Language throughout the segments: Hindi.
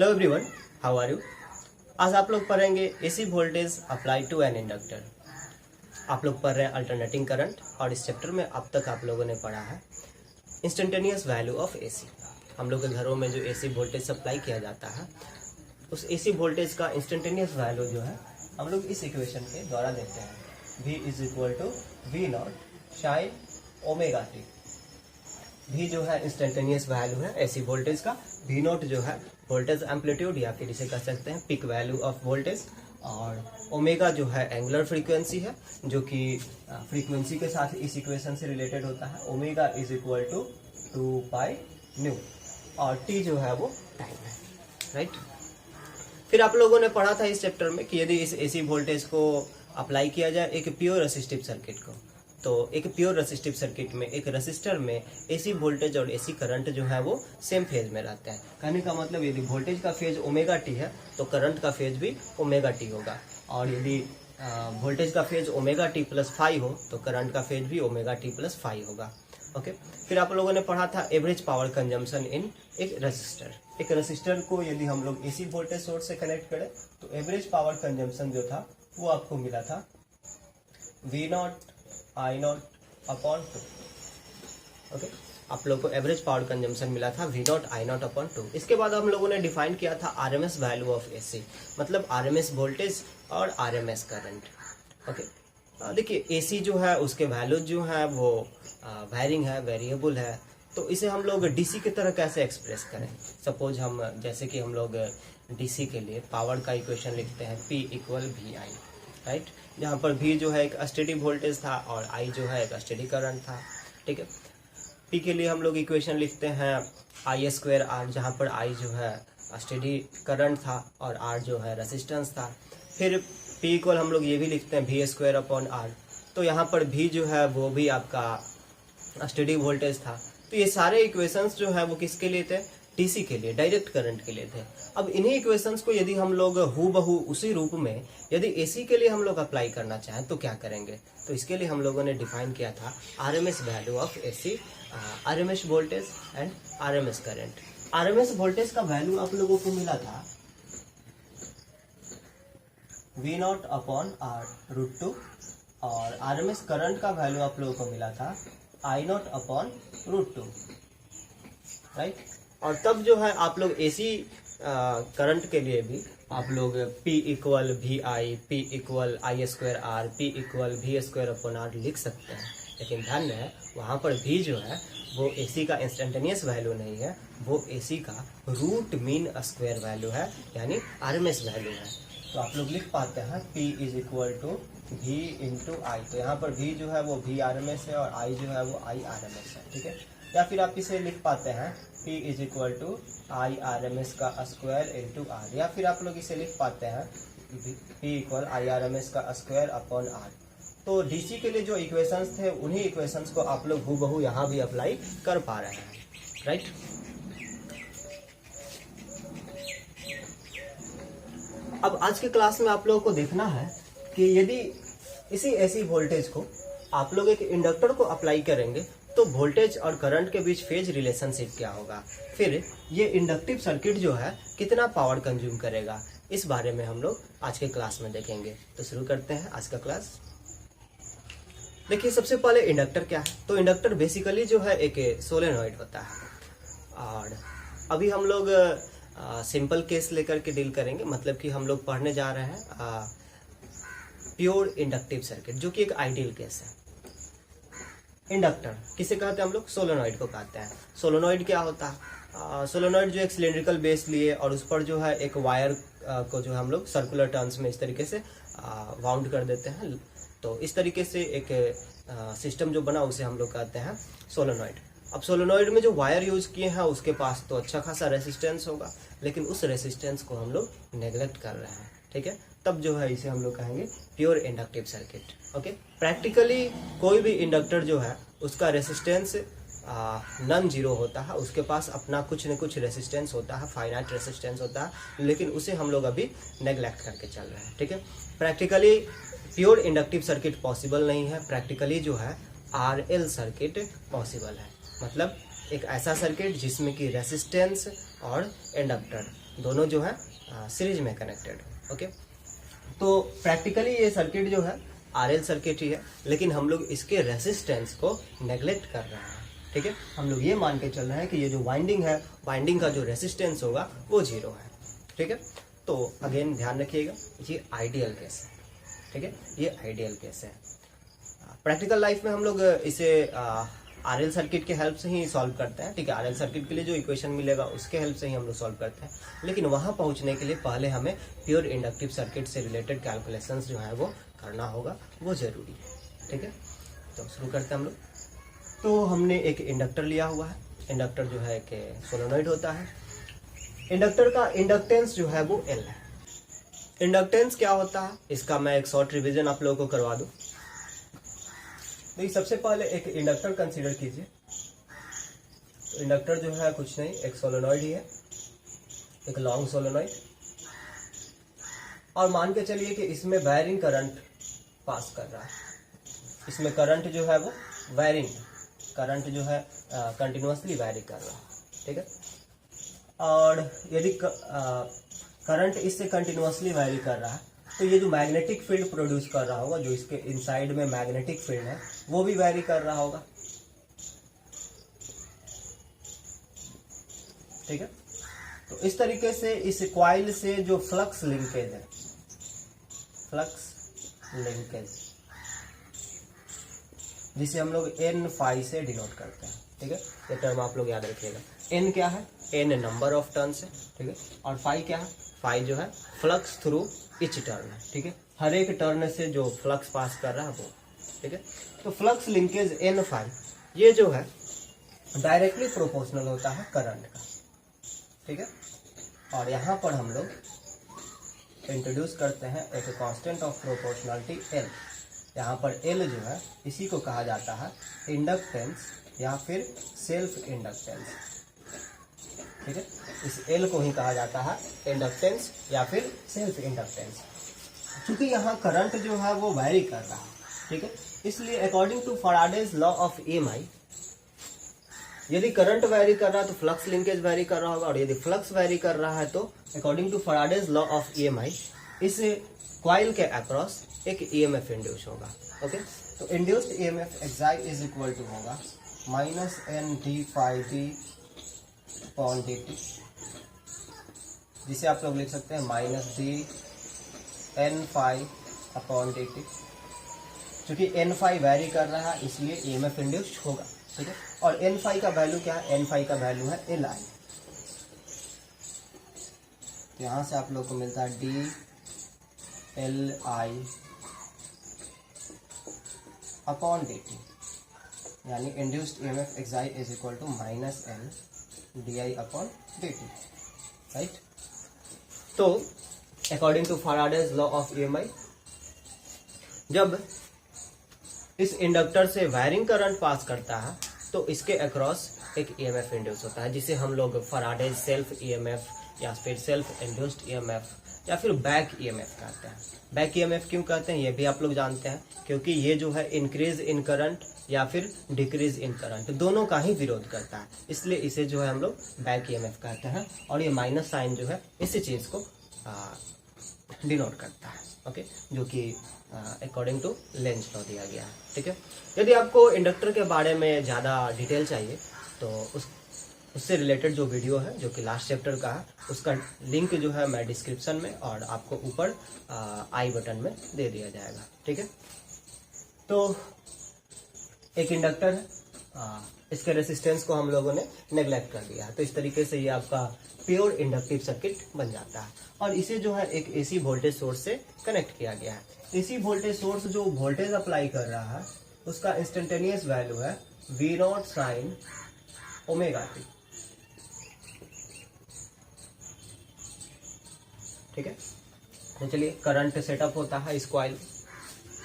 Hello everyone, how are you. आज आप लोग पढ़ेंगे AC voltage apply to an inductor. आप लोग पढ़ रहे हैं अल्टरनेटिंग करंट और इस चैप्टर में अब तक आप लोगों ने पढ़ा है इंस्टेंटेनियस वैल्यू ऑफ एसी। हम लोग के घरों में जो एसी वोल्टेज सप्लाई किया जाता है उस एसी वोल्टेज का इंस्टेंटेनियस वैल्यू जो है हम लोग इस इक्वेशन के द्वारा देते हैं। V is equal to V naught sine omega t. V जो है इंस्टेंटेनियस वैल्यू है एसी वोल्टेज का, V नॉट जो है वोल्टेज एम्पलीट्यूड या फिर इसे कह सकते हैं पिक वैल्यू ऑफ वोल्टेज, और ओमेगा जो है एंगुलर फ्रीक्वेंसी है जो कि फ्रीक्वेंसी के साथ इस इक्वेशन से रिलेटेड होता है। Omega is equal to 2 pi nu और T जो है वो टाइम है, राइट। फिर आप लोगों ने पढ़ा था इस चैप्टर में कि यदि इस एसी वोल्टेज को अप्लाई किया जाए एक प्योर रेसिस्टिव सर्किट को, तो एक प्योर रेसिस्टिव सर्किट में एक रेसिस्टर में एसी वोल्टेज और एसी करंट जो है वो सेम फेज में रहता है। कहने का मतलब यदि वोल्टेज का फेज ओमेगा टी है तो करंट का फेज भी ओमेगा टी होगा, और यदि वोल्टेज का phase omega t plus five हो तो करंट का फेज भी ओमेगा टी प्लस फाइव होगा। ओके, फिर आप लोगों ने पढ़ा था एवरेज पावर कंजम्पशन इन एक रेसिस्टर। एक रेसिस्टर को यदि हम लोग एसी वोल्टेज सोर्स से कनेक्ट करें तो एवरेज पावर कंजम्पशन जो था वो आपको मिला था V naught I naught upon two. Okay, आप लोग को एवरेज पावर कंजम्पशन मिला था V naught I naught upon two. इसके बाद हम लोगों ने डिफाइन किया था आरएमएस वैल्यू ऑफ एसी, मतलब आरएमएस वोल्टेज और आरएमएस करंट। ओके, देखिए एसी जो है उसके वैल्यूज जो है वो वैरिंग है, वेरिएबल है, तो इसे हम लोग डीसी की तरह कैसे एक्सप्रेस करें। सपोज हम जैसे कि हम लोग डीसी के लिए पावर का इक्वेशन लिखते हैं P equal V I, right, जहाँ पर V जो है एक स्टेडी वोल्टेज था और I जो है एक स्टेडी करंट था। ठीक है, P के लिए हम लोग इक्वेशन लिखते हैं आई स्क्वायर आर, जहाँ पर I जो है स्टेडी करंट था और R जो है रेसिस्टेंस था। फिर P इक्वल हम लोग ये भी लिखते हैं V स्क्वायर अपॉन आर, तो यहाँ पर V जो है वो भी आपका स्टेडी वोल्टेज था। तो ये सारे इक्वेशंस जो है वो किसके लिए थे, डीसी के लिए, डायरेक्ट करंट के लिए थे। अब इन्हीं इक्वेशंस को यदि हम लोग हूबहू उसी रूप में यदि एसी के लिए हम लोग अप्लाई करना चाहें तो क्या करेंगे, तो इसके लिए हम लोगों ने डिफाइन किया था RMS value of AC, RMS voltage and RMS current. RMS voltage का वैल्यू आप लोगों को मिला था V naught upon R root two, और आरएमएस करंट का वैल्यू आप लोगों को मिला था I naught upon root two, right. और तब जो है आप लोग एसी करंट के लिए भी आप लोग P equal V I, P equal I square R, P equal V square upon R लिख सकते हैं। लेकिन ध्यान रहे वहाँ पर V जो है वो एसी का इंस्टेंटेनियस वैल्यू नहीं है, वो एसी का रूट मीन स्क्वायर वैल्यू है, यानी आरएमएस वैल्यू है। तो आप लोग लिख पाते हैं P is equal to V into I. तो यहाँ पर V जो है वो V आरएमएस है और I जो है वो I आरएमएस है, ठीक है। या फिर आप इसे लिख पाते हैं P is equal to I R M S का स्क्वायर इंटू आर, या फिर आप लोग इसे लिख पाते हैं P equal I R M S का स्क्वायर अपॉन आर। तो डीसी के लिए जो इक्वेशंस थे उन्हीं इक्वेशंस को आप लोग हूबहू यहाँ भी अप्लाई कर पा रहे हैं, राइट। अब आज के क्लास में आप लोगों को देखना है कि यदि इसी एसी वोल्टेज को आप लोग एक इंडक्टर को अप्लाई करेंगे तो वोल्टेज और करंट के बीच फेज रिलेशनशिप क्या होगा, फिर ये इंडक्टिव सर्किट जो है कितना पावर कंज्यूम करेगा, इस बारे में हम लोग आज के क्लास में देखेंगे। तो शुरू करते हैं आज का क्लास। देखिए सबसे पहले इंडक्टर क्या है, तो इंडक्टर बेसिकली जो है एक सोलेनॉइड होता है, और अभी हम लोग सिंपल केस लेकर के डील करेंगे, मतलब कि हम लोग पढ़ने जा रहे हैं प्योर इंडक्टिव सर्किट, जो कि एक आइडियल केस है। इंडक्टर किसे कहते हैं हम लोग, सोलेनॉइड को कहते हैं। सोलेनॉइड क्या होता है, सोलेनॉइड जो एक सिलेंड्रिकल बेस लिए और उस पर जो है एक वायर को जो हम लोग सर्कुलर टर्न्स में इस तरीके से वाउंड कर देते हैं, तो इस तरीके से एक सिस्टम जो बना उसे हम लोग कहते हैं सोलेनॉइड। अब सोलेनॉइड में जो वायर यूज किए हैं उसके पास तो अच्छा खासा रेसिस्टेंस होगा, लेकिन उस रेसिस्टेंस को हम लोग नेग्लेक्ट कर रहे हैं, ठीक है। तब जो है इसे हम लोग कहेंगे pure inductive circuit. Okay, practically कोई भी इंडक्टर जो है उसका रेसिस्टेंस नॉन जीरो होता है, उसके पास अपना कुछ न कुछ रेसिस्टेंस होता है, फाइनाइट रेसिस्टेंस होता है, लेकिन उसे हम लोग अभी नेग्लेक्ट करके चल रहे हैं, ठीक है। Practically pure inductive circuit possible नहीं है, प्रैक्टिकली जो है आरएल सर्किट पॉसिबल है, मतलब एक ऐसा सर्किट जिसमें कि रेसिस्टेंस और इंडक्टर दोनों जो है सीरीज में कनेक्टेड है। ओके, तो प्रैक्टिकली ये सर्किट जो है आरएल सर्किट ही है, लेकिन हम लोग इसके रेसिस्टेंस को नेग्लेक्ट कर रहे हैं। ठीक है, हम लोग ये मान के चल रहे हैं कि ये जो वाइंडिंग है, वाइंडिंग का जो रेसिस्टेंस होगा वो 0 है। ठीक है, तो अगेन ध्यान रखिएगा, ये आइडियल केस है। ठीक है, ये आइडियल केस है। प्रैक्टिकल लाइफ में हम लोग इसे आरएल सर्किट के हेल्प से ही सॉल्व करते हैं। ठीक है, आरएल सर्किट के लिए जो इक्वेशन मिलेगा उसके हेल्प से ही हम लोग सॉल्व करते हैं, लेकिन वहां पहुंचने के लिए पहले हमें प्योर इंडक्टिव सर्किट से रिलेटेड कैलकुलेशंस जो है वो करना होगा, वो जरूरी है। ठीक है, तो शुरू करते हैं हम लोग। तो हमने एक इंडक्टर लिया हुआ है। इंडक्टर जो है कि सोलेनॉइड होता है। इंडक्टर का इंडक्टेंस जो है वो एल है। इंडक्टेंस क्या होता है इसका मैं एक शॉर्ट रिवीजन आप लोगों को करवा दूं। देखिए, सबसे पहले एक इंडक्टर कंसीडर कीजिए। तो इंडक्टर जो है कुछ नहीं, एक सोलेनॉइड ही है, एक लॉन्ग सोलेनॉइड, और मान के चलिए कि इसमें वायरिंग करंट पास कर रहा है। इसमें करंट जो है वो वायरिंग करंट जो है कंटिन्यूअसली वैरी कर रहा है। ठीक है, और यदि करंट इससे कंटिन्यूअसली वैरी कर रहा है तो ये जो मैग्नेटिक फील्ड प्रोड्यूस कर रहा होगा, जो इसके इनसाइड में मैग्नेटिक फील्ड है, वो भी वैरी कर रहा होगा। ठीक है, तो इस तरीके से इस कॉइल से जो फ्लक्स लिंकेज है, फ्लक्स लिंकेज, जिसे हम लोग एन फाई से डिनोट करते हैं। ठीक है, ये टर्म आप लोग याद रखिएगा। एन क्या है? एन नंबर ऑफ टर्न्स है। ठीक है, और फाई क्या है? फाई जो है फ्लक्स थ्रू इच टर्न है। ठीक है, हर एक टर्न से जो फ्लक्स पास कर रहा है वो। ठीक है, तो फ्लक्स लिंकेज एन फाई ये जो है डायरेक्टली प्रोपोर्शनल होता है करंट का। ठीक है, और यहाँ पर हम लोग इंट्रोड्यूस करते हैं एक कांस्टेंट ऑफ प्रोपोर्शनलिटी एल। यहाँ पर एल जो है इसी को कहा जाता है इंडक्टेंस या फिर सेल्फ इंडक्टेंस। ठीक है, इस एल को ही कहा जाता है इंडक्टेंस या फिर सेल्फ इंडक्टेंस। क्योंकि यहाँ करंट जो है वो वैरी कर रहा है। ठीक है, इसलिए according to Faraday's law of EMI, यदि करंट वैरी कर रहा है तो फ्लक्स लिंकेज वैरी कर रहा होगा, और यदि फ्लक्स वैरी कर रहा है तो according to Faraday's law of EMI इस कॉइल के अक्रॉस एक ईएमएफ इंड्यूस होगा। ओके, तो induced EMF excite is equal to होगा minus N D phi D upon D T, जिसे आप लोग लिख सकते हैं minus D N phi upon D T. चूंकि एन फाई वैरी कर रहा है इसलिए ईएमएफ इंड्यूस्ड होगा। ठीक है, और एन फाई का वैल्यू क्या है? एन फाई का वैल्यू है एल आई। तो यहां से आप लोग को मिलता है D L I upon D T, यानी induced EMF excite is equal to minus L D I upon D T. Right, तो according to Faraday's law of EMI, जब इस इंडक्टर से वायरिंग करंट पास करता है तो इसके अक्रॉस एक ईएमएफ इंड्यूस होता है, जिसे हम लोग फैराडेज सेल्फ ईएमएफ या फिर सेल्फ इंड्यूस्ड ईएमएफ या फिर बैक ईएमएफ कहते हैं। बैक ईएमएफ क्यों कहते हैं ये भी आप लोग जानते हैं, क्योंकि ये जो है इंक्रीज इन करंट या फिर डिक्रीज इन करंट दोनों का ही विरोध करता है, इसलिए इसे जो है हम लोग बैक ईएमएफ कहते हैं। और ये माइनस साइन जो है इसी चीज को डिनोट करता है। ओके, जो कि अकॉर्डिंग टू लेंज लॉ दिया गया है। ठीक है, यदि आपको इंडक्टर के बारे में ज़्यादा डिटेल चाहिए तो उससे रिलेटेड जो वीडियो है जो कि लास्ट चैप्टर का है, उसका लिंक जो है मैं डिस्क्रिप्शन में और आपको ऊपर आई बटन में दे दिया जाएगा। ठीक है, तो एक इंडक्टर है, इसके रेसिस्टेंस को हम लोगों ने नेग्लेक्ट कर दिया है, तो इस तरीके से ये आपका प्योर इंडक्टिव सर्किट बन जाता है। और इसे जो है एक एसी वोल्टेज सोर्स से कनेक्ट किया गया है। एसी वोल्टेज सोर्स जो वोल्टेज अप्लाई कर रहा है उसका इंस्टेंटेनियस वैल्यू है V naught sine omega T. ठीक है, तो चलिए करंट सेटअप होता है इस कॉइल।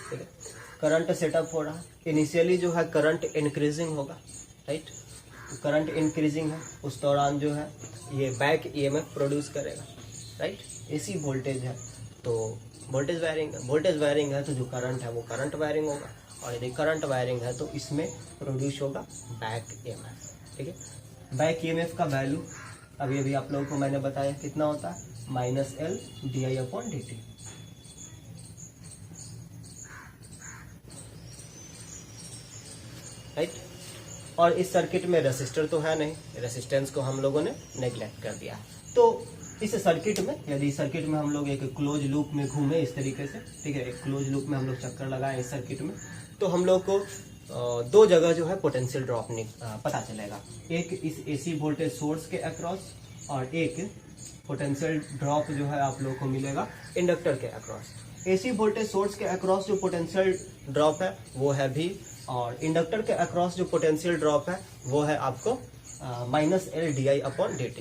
ठीक है, करंट सेटअप हो रहा है। इनिशियली जो है करंट इंक्रीजिंग होगा। राइट, तो करंट इंक्रीजिंग है, उस दौरान जो है ये बैक ईएमएफ प्रोड्यूस करेगा। राइट, एसी वोल्टेज है तो वोल्टेज वायरिंग है, वोल्टेज वायरिंग है तो जो करंट है वो करंट वायरिंग होगा, और यदि करंट वायरिंग है तो इसमें प्रोड्यूस होगा बैक ईएमएफ। ठीक है, बैक ईएमएफ का वैल्यू अभी अभी आप लोगों को मैंने बताया कितना होता है, -L di/dt। राइट। और इस सर्किट में रेसिस्टर तो है नहीं, रेसिस्टेंस को हम लोगों ने नेग्लेक्ट कर दिया। तो इस सर्किट में, यदि सर्किट में हम लोग एक क्लोज लूप में घूमे इस तरीके से, ठीक है, एक क्लोज लूप में हम लोग चक्कर लगाए इस सर्किट में, तो हम लोग को दो जगह जो है पोटेंशियल ड्रॉप पता चलेगा। एक इस एसी वोल्टेज सोर्स के अक्रॉस, और एक पोटेंशियल ड्रॉप जो है आप लोग को मिलेगा इंडक्टर के अक्रॉस। एसी वोल्टेज सोर्स के अक्रॉस जो पोटेंशियल ड्रॉप है वो है V, और इंडक्टर के अक्रॉस जो पोटेंशियल ड्रॉप है वो है आपको -L di/dt।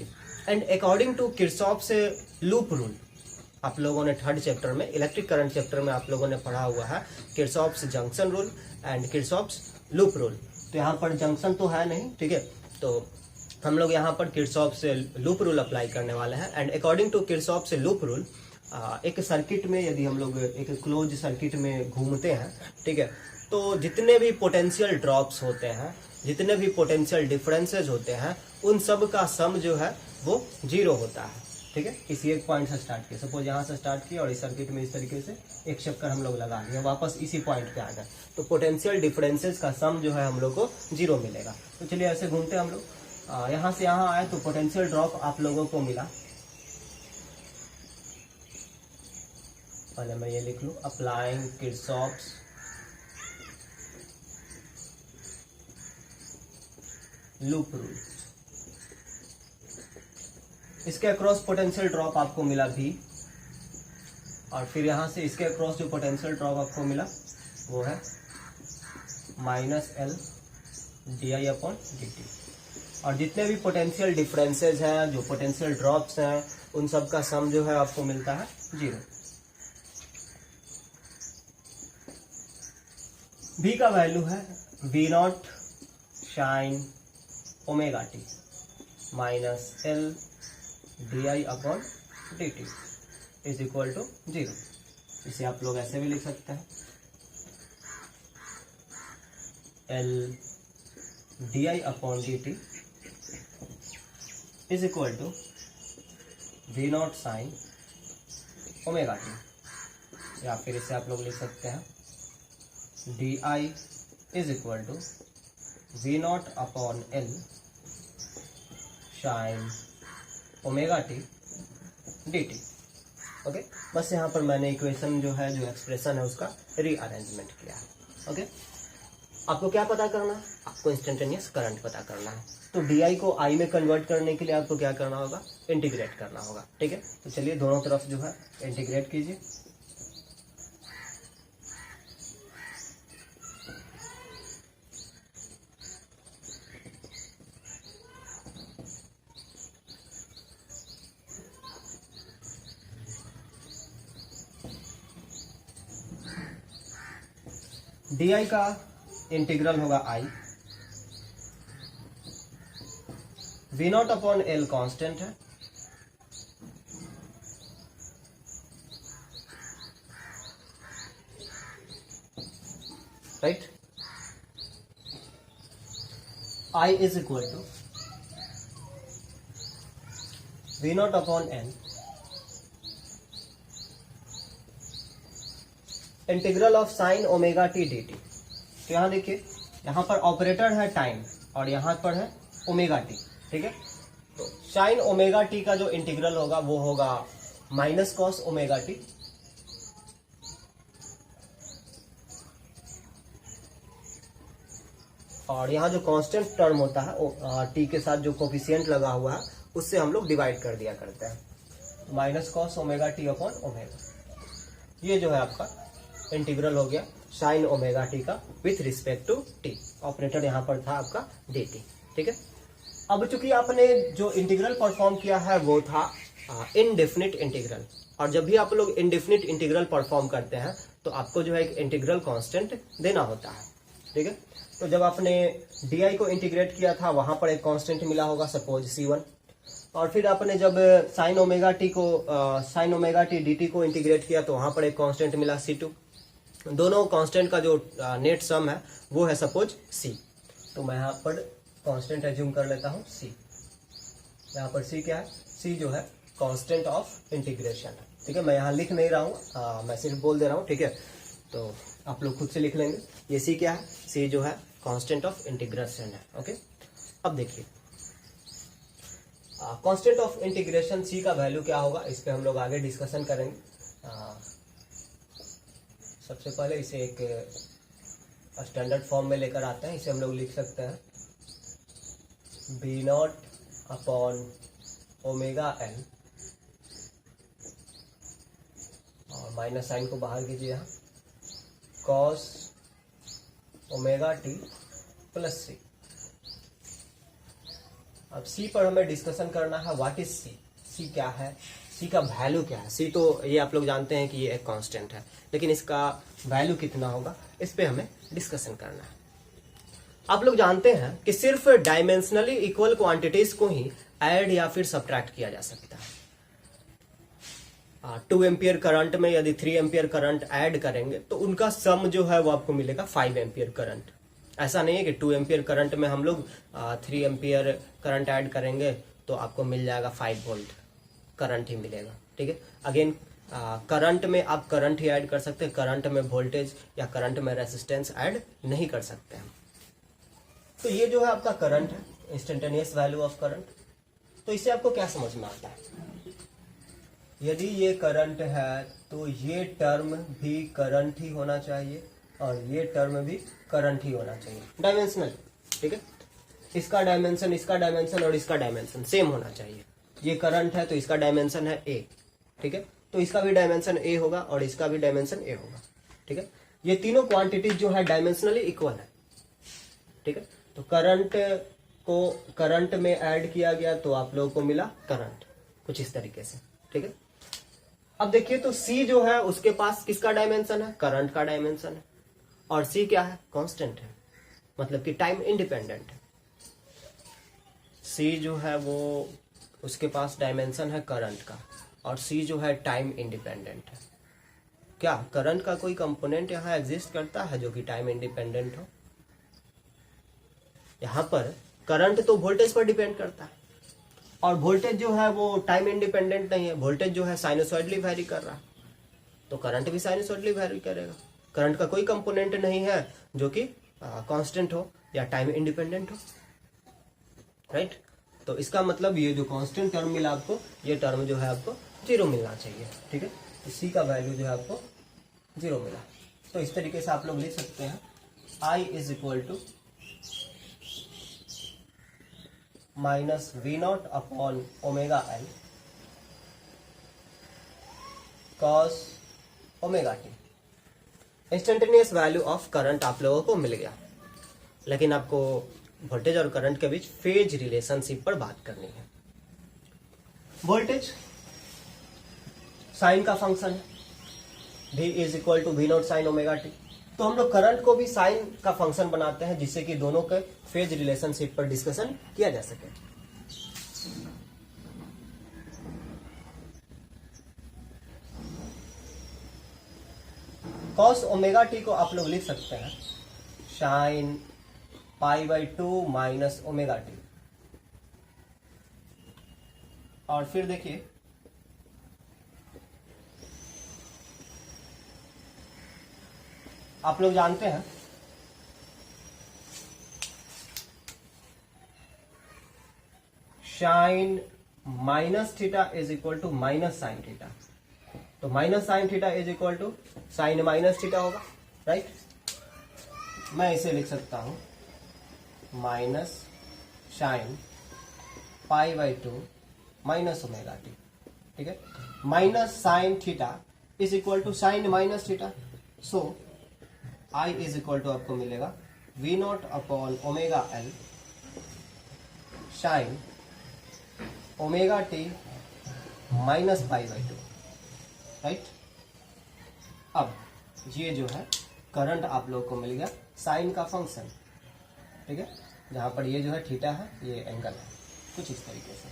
And according to Kirchhoff से लूप रूल, आप लोगों ने थर्ड चैप्टर में, इलेक्ट्रिक करंट चैप्टर में आप लोगों ने पढ़ा हुआ है Kirchhoff's junction rule and Kirchhoff's loop rule. तो यहाँ पर जंक्शन तो है नहीं, ठीक है, तो हम लोग यहाँ पर किरचॉफ से लूप रूल अप्लाई करने वाले हैं। एंड अकॉर्डिंग टू किरचॉफ से लूप रूल, एक सर्किट में यदि हम लोग एक क्लोज सर्किट में घूमते हैं, ठीक है, तो जितने भी पोटेंशियल ड्रॉप्स होते हैं, जितने भी पोटेंशियल डिफरेंसेस होते हैं, उन सब का सम जो है वो 0 होता है। ठीक है, किसी एक पॉइंट से स्टार्ट किया, सपोज यहाँ से स्टार्ट किया और इस सर्किट में इस तरीके से एक चक्कर हम लोग लगा लिए, वापस इसी पॉइंट पे आ गए, तो पोटेंशियल डिफरेंसेस का सम जो है हम लोग को 0 मिलेगा। तो चलिए ऐसे घूमते हैं हम लोग, यहाँ से यहाँ आए तो पोटेंशियल ड्रॉप आप लोगों को मिला, पहले मैं ये लिख लूँ, अप्लाइंग किरचॉफ्स लूप रूल। इसके अक्रॉस पोटेंशियल ड्रॉप आपको मिला V, और फिर यहां से इसके अक्रॉस जो पोटेंशियल ड्रॉप आपको मिला वो है -L di/dt। और जितने भी पोटेंशियल डिफरेंसेस हैं, जो पोटेंशियल ड्रॉप्स हैं, उन सब का सम जो है आपको मिलता है 0। V का वैल्यू है V0 sin ω t -L di/dt is equal to 0। इसे आप लोग ऐसे भी लिख सकते हैं, L di/dt is equal to V0 sin ω t, या फिर इसे आप लोग लिख सकते हैं di is equal to V0/L sin ω/t dt। Okay, बस यहाँ पर मैंने इक्वेशन जो है, जो एक्सप्रेशन है, उसका रीअरेंजमेंट किया है। ओके, आपको क्या पता करना है? आपको इंस्टेंटेनियस करंट पता करना है। तो डी को आई में कन्वर्ट करने के लिए आपको क्या करना होगा? इंटीग्रेट करना होगा। ठीक है, तो चलिए दोनों तरफ जो है इंटीग्रेट कीजिए। डी आई का इंटीग्रल होगा आई, V0/L कांस्टेंट है, right. I is equal to V0/L integral of sine omega t d t. तो यहाँ देखिए, यहाँ पर ऑपरेटर है टाइम और यहाँ पर है ओमेगा टी। ठीक है, तो साइन ओमेगा टी का जो इंटीग्रल होगा वो होगा -cos ओमेगा टी, और यहाँ जो कांस्टेंट टर्म होता है टी के साथ जो कोफिशिएंट लगा हुआ है उससे हम लोग डिवाइड कर दिया करते हैं, -cos omega t upon omega. ये जो है आपका इंटीग्रल हो गया साइन ओमेगा टी का with respect to t. Operator यहाँ पर था आपका डी टी। ठीक है, अब चूंकि आपने जो इंटीग्रल परफॉर्म किया है वो था इनडेफिनिट इंटीग्रल, और जब भी आप लोग इनडेफिनिट इंटीग्रल परफॉर्म करते हैं तो आपको जो है एक इंटीग्रल कांस्टेंट देना होता है। ठीक है, तो जब आपने डी को इंटीग्रेट किया था वहां पर एक कांस्टेंट मिला होगा, सपोज C1, और फिर आपने जब sign omega t d T को इंटीग्रेट किया तो वहां पर एक कांस्टेंट मिला C2। दोनों कांस्टेंट का जो नेट सम है वो है सपोज C। तो मैं यहाँ पर कांस्टेंट एज्यूम कर लेता हूँ C। यहाँ पर सी क्या है, सी जो है कांस्टेंट ऑफ इंटीग्रेशन है। ठीक है, मैं यहाँ लिख नहीं रहा हूँ, मैं सिर्फ बोल दे रहा हूँ। ठीक है, तो आप लोग खुद से लिख लेंगे। ये सी क्या है, सी जो है कांस्टेंट ऑफ इंटीग्रेशन है। ओके, अब देखिए कांस्टेंट ऑफ इंटीग्रेशन सी का वैल्यू क्या होगा, इस पे हम लोग आगे डिस्कशन करेंगे। सबसे पहले इसे एक स्टैंडर्ड फॉर्म में लेकर आते हैं। इसे हम लोग लिख सकते हैं B naught upon omega L, और माइनस साइन को बाहर कीजिए यहाँ, cos omega t plus C. अब सी पर हमें डिस्कशन करना है व्हाट इज सी, सी क्या है, सी का वैल्यू क्या है। सी तो ये आप लोग जानते हैं कि ये एक कांस्टेंट है, लेकिन इसका वैल्यू कितना होगा इस पे हमें डिस्कशन करना है। आप लोग जानते हैं कि सिर्फ डायमेंशनली इक्वल क्वांटिटीज को ही ऐड या फिर सब्ट्रैक्ट किया जा सकता है। 2 एम्पियर करंट में यदि 3 एम्पियर करंट ऐड करेंगे तो उनका सम जो है वो आपको मिलेगा 5 एम्पियर करंट। ऐसा नहीं है कि 2 एम्पियर करंट में हम लोग 3 एम्पियर करंट ऐड करेंगे तो आपको मिल जाएगा 5 वोल्ट करंट ही मिलेगा। ठीक है, अगेन करंट में आप करंट ही ऐड कर सकते हैं, करंट में वोल्टेज या करंट में रेसिस्टेंस ऐड नहीं कर सकते हैं। तो ये जो है आपका करंट है, इंस्टेंटेनियस वैल्यू ऑफ करंट। तो इससे आपको क्या समझ में आता है, यदि ये करंट है तो ये टर्म भी करंट ही होना चाहिए और ये टर्म भी करंट ही होना चाहिए, डायमेंशनल। ठीक है, इसका डायमेंशन और इसका डायमेंशन सेम होना चाहिए। ये करंट है तो इसका डायमेंशन है ए, ठीक है, तो इसका भी डायमेंशन ए होगा और इसका भी डायमेंशन ए होगा। ठीक है, ये तीनों क्वांटिटीज जो है डायमेंशनली इक्वल है। ठीक है, तो करंट को करंट में ऐड किया गया तो आप लोगों को मिला करंट, कुछ इस तरीके से। ठीक है, अब देखिए तो C जो है उसके पास किसका डायमेंशन है, करंट का डायमेंशन है, और C क्या है, कांस्टेंट है, मतलब कि टाइम इंडिपेंडेंट है। C जो है वो उसके पास डायमेंशन है करंट का, और C जो है टाइम इंडिपेंडेंट है। क्या करंट का कोई कंपोनेंट यहाँ एग्जिस्ट करता है जो कि टाइम इंडिपेंडेंट हो? यहाँ पर करंट तो वोल्टेज पर डिपेंड करता है, और वोल्टेज जो है वो टाइम इंडिपेंडेंट नहीं है। वोल्टेज जो है साइनसॉइडली वैरी कर रहा है, तो करंट भी साइनसॉइडली वैरी करेगा। करंट का कोई कंपोनेंट नहीं है जो कि कांस्टेंट हो या टाइम इंडिपेंडेंट हो, राइट। तो इसका मतलब ये जो कांस्टेंट टर्म मिला आपको, ये टर्म जो है आपको 0 मिलना चाहिए। ठीक है, तो सी का वैल्यू जो है आपको 0 मिला। तो इस तरीके से आप लोग लिख सकते हैं I is equal to minus V naught upon omega L cos omega t. Instantaneous value of current आप लोगों को मिल गया, लेकिन आपको वोल्टेज और करंट के बीच फेज रिलेशनशिप पर बात करनी है। वोल्टेज साइन का फंक्शन है, V is equal to V naught sine omega t. तो हम लोग करंट को भी साइन का फंक्शन बनाते हैं जिससे कि दोनों के फेज रिलेशनशिप पर डिस्कशन किया जा सके। कॉस ओमेगा टी को आप लोग लिख सकते हैं साइन π/2 माइनस ओमेगा टी। और फिर देखिए आप लोग जानते हैं sine minus theta is equal to minus sine theta. तो minus sine theta is equal to sine minus theta होगा, राइट। मैं इसे लिख सकता हूं minus sine π/2 minus omega T. ठीक है, minus sine theta is equal to sine minus theta. So I is equal to आपको मिलेगा V naught upon omega L sine omega T minus π/2, right. अब ये जो है करंट आप लोग को मिल गया साइन का फंक्शन। ठीक है, जहां पर ये जो है थीटा है, ये एंगल है, कुछ इस तरीके से।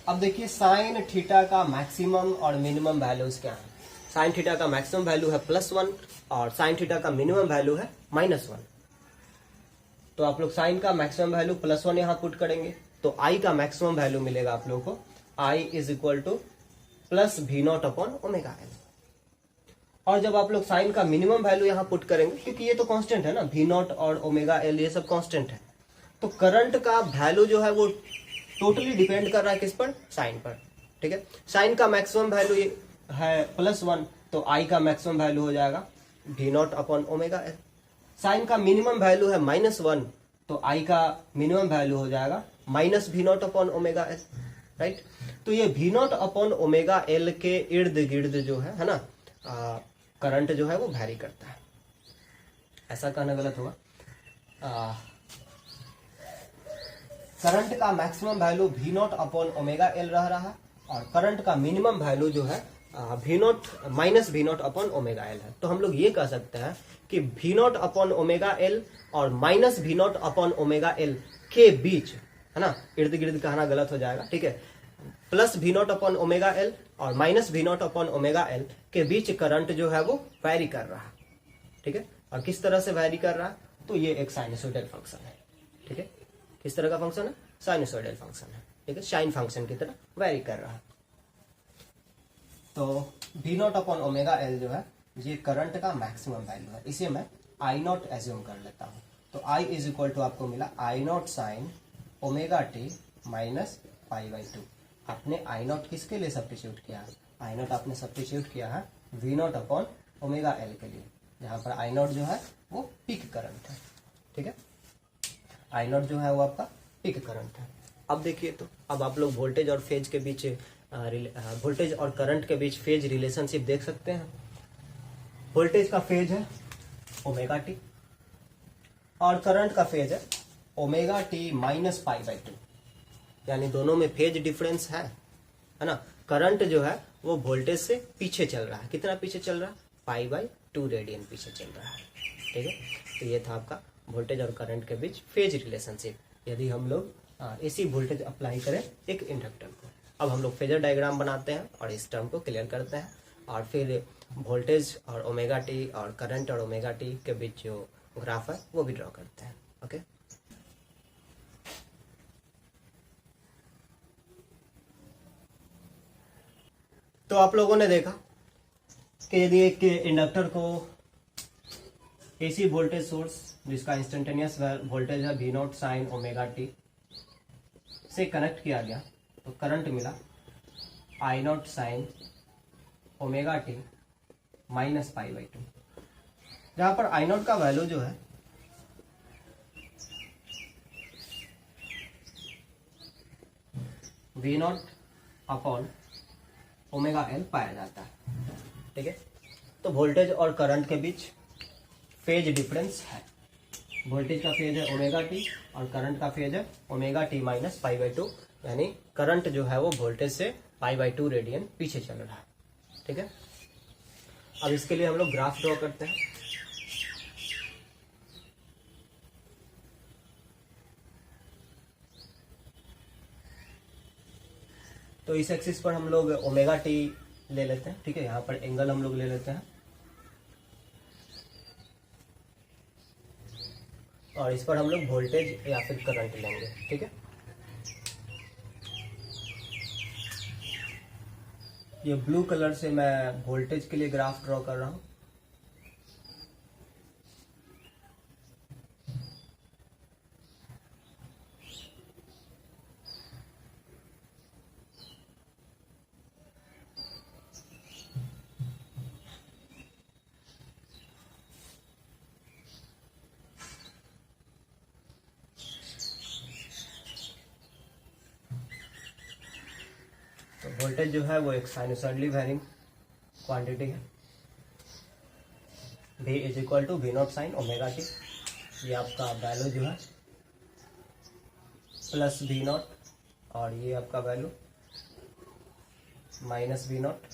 अब देखिए साइन थीटा का मैक्सिमम और मिनिमम वैल्यूज क्या है। साइन थीटा का मैक्सिमम वैल्यू है +1 और साइन थीटा का मिनिमम वैल्यू है -1। तो आप लोग साइन का मैक्सिमम वैल्यू +1 यहां पुट करेंगे तो आई का मैक्सिमम वैल्यू मिलेगा आप लोगों को, I is equal to plus V naught upon omega L. और जब आप लोग साइन का मिनिमम वैल्यू यहाँ पुट करेंगे, क्योंकि ये तो कांस्टेंट है ना, वी नॉट और ओमेगा एल ये सब कांस्टेंट है, तो करंट का वैल्यू जो है वो टोटली डिपेंड कर रहा है किस पर, साइन पर। ठीक है, साइन का मैक्सिमम वैल्यू है +1, तो आई का मैक्सिमम वैल्यू हो जाएगा V naught upon omega L. Sine का मिनिमम वैल्यू है -1, तो आई का मिनिमम वैल्यू हो जाएगा minus V naught upon omega L. Right, तो ये V naught upon omega L के इर्द गिर्द जो है ना, करंट जो है वो वैरी करता है। ऐसा कहना गलत होगा, करंट का maximum value V naught upon omega L रह रहा है, और करंट का मिनिमम वैल्यू जो है V naught minus V naught upon omega L है। तो हम लोग ये कह सकते हैं कि V naught upon omega L और minus V naught upon omega L के बीच, है ना, इर्द गिर्द कहना गलत हो जाएगा, ठीक है, plus V naught upon omega L और minus V naught upon omega L के बीच करंट जो है वो वैरी कर रहा है। ठीक है, और किस तरह से वैरी कर रहा है, तो ये एक साइनसोइडल फंक्शन है। ठीक है, किस तरह का फंक्शन है, साइनसोइडल फंक्शन है। ठीक है, साइन फंक्शन की तरह वैरी कर रहा है। तो V naught upon omega L जो है ये करंट का मैक्सिमम वैल्यू है, इसे मैं आई नॉट एज्यूम कर लेता हूं। तो आई इज इक्वल टू आपको मिला I naught sine omega T minus π/2। आपने आई नॉट किसके लिए सब्स्टिट्यूट किया है, आई नॉट आपने सब्स्टिट्यूट किया है V naught upon omega L के लिए, जहां पर आई नॉट जो है वो पीक करंट है। ठीक है, आई नॉट जो है वो आपका पीक करंट है। अब देखिए, तो अब आप लोग वोल्टेज और फेज के बीच, वोल्टेज और करंट के बीच फेज रिलेशनशिप देख सकते हैं। वोल्टेज का फेज है ओमेगा टी और करंट का फेज है ओमेगा टी माइनस π/2, यानी दोनों में फेज डिफरेंस है ना। करंट जो है वो वोल्टेज से पीछे चल रहा है, कितना पीछे चल रहा है, π/2 रेडियन पीछे चल रहा है। ठीक है, तो ये था आपका वोल्टेज और करंट के बीच फेज रिलेशनशिप यदि हम लोग एसी वोल्टेज अप्लाई करें एक इंडक्टर को। अब हम लोग फेजर डायग्राम बनाते हैं और इस टर्म को क्लियर करते हैं, और फिर वोल्टेज और ओमेगा टी और करंट और ओमेगा टी के बीच जो ग्राफ है वो भी ड्रॉ करते हैं। ओके, तो आप लोगों ने देखा कि यदि एक इंडक्टर को एसी वोल्टेज सोर्स जिसका इंस्टेंटेनियस वोल्टेज है V naught sine omega T से कनेक्ट किया गया, तो करंट मिला I naught sine omega T minus π/2, जहां पर आई नॉट का वैल्यू जो है V naught upon omega L पाया जाता है। ठीक है, तो वोल्टेज और करंट के बीच फेज डिफरेंस है। वोल्टेज का फेज है ओमेगा टी और करंट का फेज है ओमेगा टी माइनस π/2, यानी करंट जो है वो वोल्टेज से π/2 रेडियन पीछे चल रहा है। ठीक है, अब इसके लिए हम लोग ग्राफ ड्रॉ करते हैं। तो इस एक्सिस पर हम लोग ओमेगा टी ले लेते हैं। ठीक है, यहाँ पर एंगल हम लोग ले लेते हैं, और इस पर हम लोग वोल्टेज या फिर करंट लेंगे। ठीक है, ये ब्लू कलर से मैं वोल्टेज के लिए ग्राफ ड्रॉ कर रहा हूं। तो वोल्टेज जो है वो एक साइनसॉइडली वैरिंग क्वांटिटी है, V is equal to V naught sine omega t. ये आपका वैल्यू जो है प्लस वी नॉट, और ये आपका value minus V naught.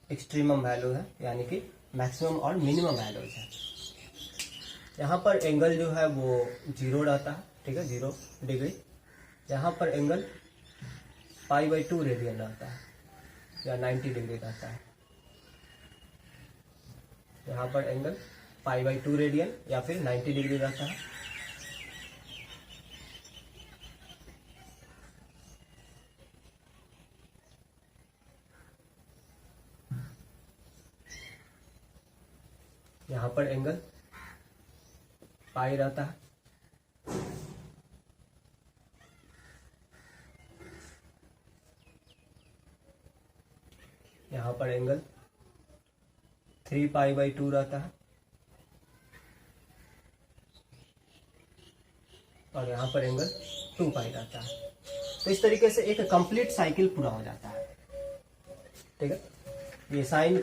Extremum value है, यानी कि मैक्सिमम और मिनिमम वैल्यूज है। यहाँ पर एंगल जो है वो 0 रहता है। ठीक है, 0 डिग्री। यहाँ पर एंगल π/2 रेडियन रहता है या 90 डिग्री रहता है। यहाँ पर एंगल π/2 रेडियन या फिर 90 डिग्री रहता है। यहाँ पर एंगल पाई रहता है, यहाँ पर एंगल 3π/2 रहता है, और यहाँ पर एंगल 2π रहता है। तो इस तरीके से एक कंप्लीट साइकिल पूरा हो जाता है। ठीक है, ये साइन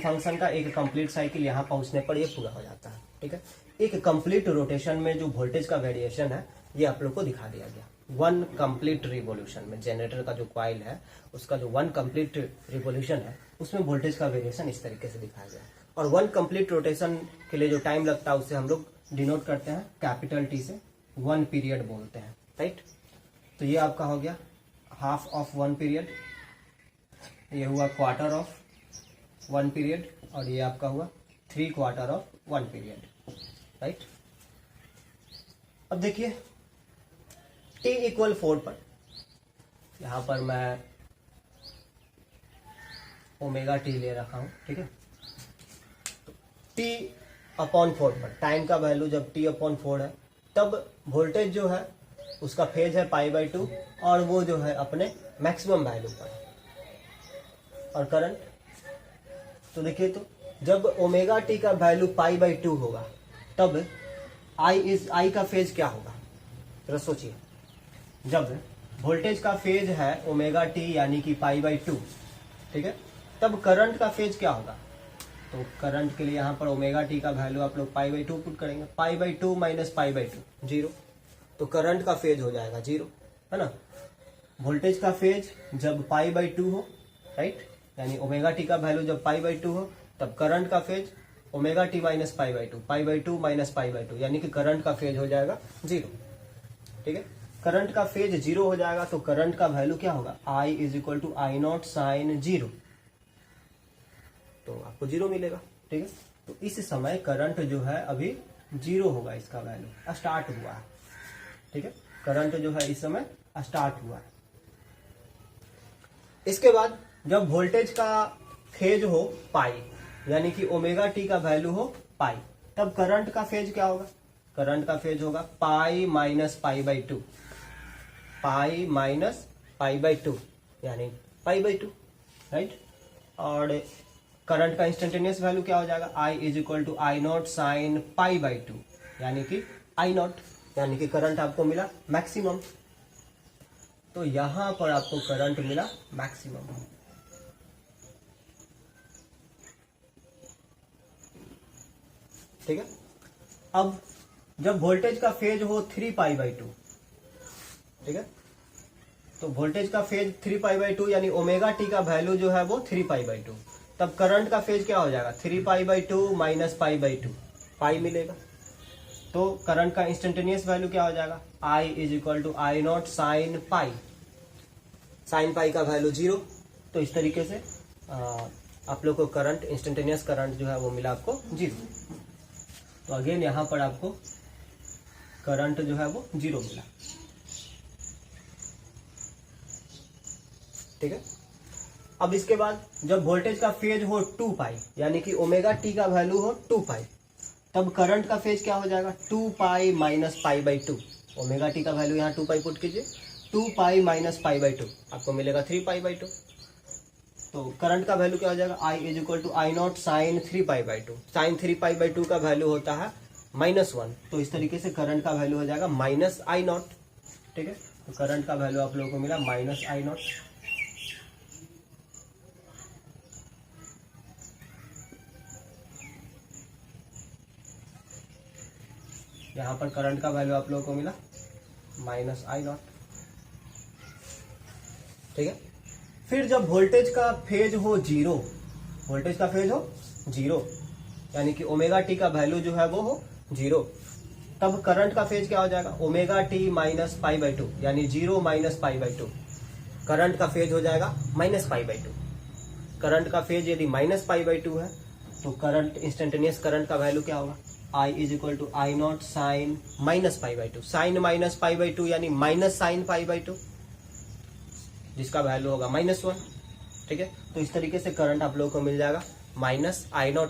फंक्शन का एक कंप्लीट साइकिल यहाँ पहुंचने पर ये पूरा हो जाता है। ठीक है, एक कंप्लीट रोटेशन में जो वोल्टेज का वेरिएशन है ये आप लोग को दिखा दिया गया। वन कंप्लीट रिवोल्यूशन में जनरेटर का जो कॉइल है उसका जो वन कंप्लीट रिवोल्यूशन है उसमें वोल्टेज का वेरिएशन इस तरीके से दिखाया गया। और वन कंप्लीट रोटेशन के लिए जो टाइम लगता है उससे हम लोग डिनोट करते हैं कैपिटल टी से, 1 पीरियड बोलते हैं। राइट, तो ये आपका हो गया हाफ ऑफ 1 पीरियड, ये हुआ क्वार्टर ऑफ 1 पीरियड, और ये आपका हुआ 3/4 ऑफ 1 पीरियड। राइट, अब देखिए t = 4 पर, यहां पर मैं ओमेगा टी ले रखा हूं। ठीक है, t/4 पर टाइम का वैल्यू जब t/4 है तब वोल्टेज जो है उसका फेज है π/2 और वो जो है अपने मैक्सिमम वैल्यू पर है। और करंट तो देखिए, तो जब ओमेगा टी का वैल्यू π/2 होगा तब I का फेज क्या होगा, जरा सोचिए। जब वोल्टेज का फेज है ओमेगा टी यानी कि π/2, ठीक है, तब करंट का फेज क्या होगा। तो करंट के लिए यहाँ पर ओमेगा टी का वैल्यू आप लोग π/2 पुट करेंगे, π/2 माइनस π/2 0, तो करंट का फेज हो जाएगा 0, है ना। वोल्टेज का फेज जब π/2 हो, राइट, यानी ओमेगा टी का वैल्यू जब π/2 हो तब करंट का phase omega T minus π/2, π/2 minus π/2 यानी कि करंट का फेज हो जाएगा 0। ठीक है, करंट का फेज 0 हो जाएगा तो करंट का वैल्यू क्या होगा, I = I0 sin 0, तो आपको 0 मिलेगा। ठीक है, तो इस समय करंट जो है अभी 0 होगा, इसका वैल्यू स्टार्ट हुआ है। ठीक है, करंट जो है इस समय स्टार्ट हुआ है। इसके बाद जब वोल्टेज का फेज हो पाई यानी कि ओमेगा टी का वैल्यू हो पाई, तब करंट का फेज क्या होगा, करंट का फेज होगा पाई माइनस π/2, पाई माइनस π/2 यानी π/2, राइट। और करंट का इंस्टेंटेनियस वैल्यू क्या हो जाएगा, I = I0 sin π/2 यानी कि I0, यानी कि करंट आपको मिला मैक्सिमम। तो यहां पर आपको करंट मिला मैक्सिमम। ठीक है, अब जब वोल्टेज का फेज हो 3π/2, ठीक है, तो वोल्टेज का फेज 3π/2 यानी ओमेगा टी का वैल्यू जो है वो 3π/2, तब करंट का फेज क्या हो जाएगा, 3π/2 माइनस π/2, पाई मिलेगा। तो करंट का इंस्टेंटेनियस वैल्यू क्या हो जाएगा, I = I0 sin π, sine pi का वैल्यू 0। तो इस तरीके से आप लोग को करंट, इंस्टेंटेनियस करंट जो है वो मिला आपको 0। तो अगेन यहां पर आपको करंट जो है वो 0 मिला। ठीक है, अब इसके बाद जब वोल्टेज का फेज हो 2π यानी कि ओमेगा टी का वैल्यू हो 2π, तब करंट का फेज क्या हो जाएगा, 2π माइनस π/2, ओमेगा टी का वैल्यू यहाँ 2π पुट कीजिए, 2π माइनस π/2 आपको मिलेगा 3π/2। तो करंट का वैल्यू क्या हो जाएगा, I = I0 sin 3π/2, साइन 3π/2 का वैल्यू होता है -1, तो इस तरीके से करंट का वैल्यू हो जाएगा -I0। ठीक है, तो करंट का वैल्यू आप लोगों को मिला -I0। यहां पर करंट का वैल्यू आप लोगों को मिला -I0। ठीक है, फिर जब वोल्टेज का फेज हो 0, वोल्टेज का फेज हो 0 यानी कि ओमेगा टी का वैल्यू जो है वो हो 0, तब करंट का फेज क्या हो जाएगा, ओमेगा टी माइनस π/2 यानी 0 माइनस π/2, करंट का फेज हो जाएगा -π/2। करंट का फेज यदि -π/2 है तो करंट, इंस्टेंटेनियस करंट का वैल्यू क्या होगा, I = I0 sin -π/2, sign minus π/2 यानी माइनस साइन π/2, जिसका वैल्यू होगा -1। ठीक है, तो इस तरीके से करंट आप लोगों को मिल जाएगा -I0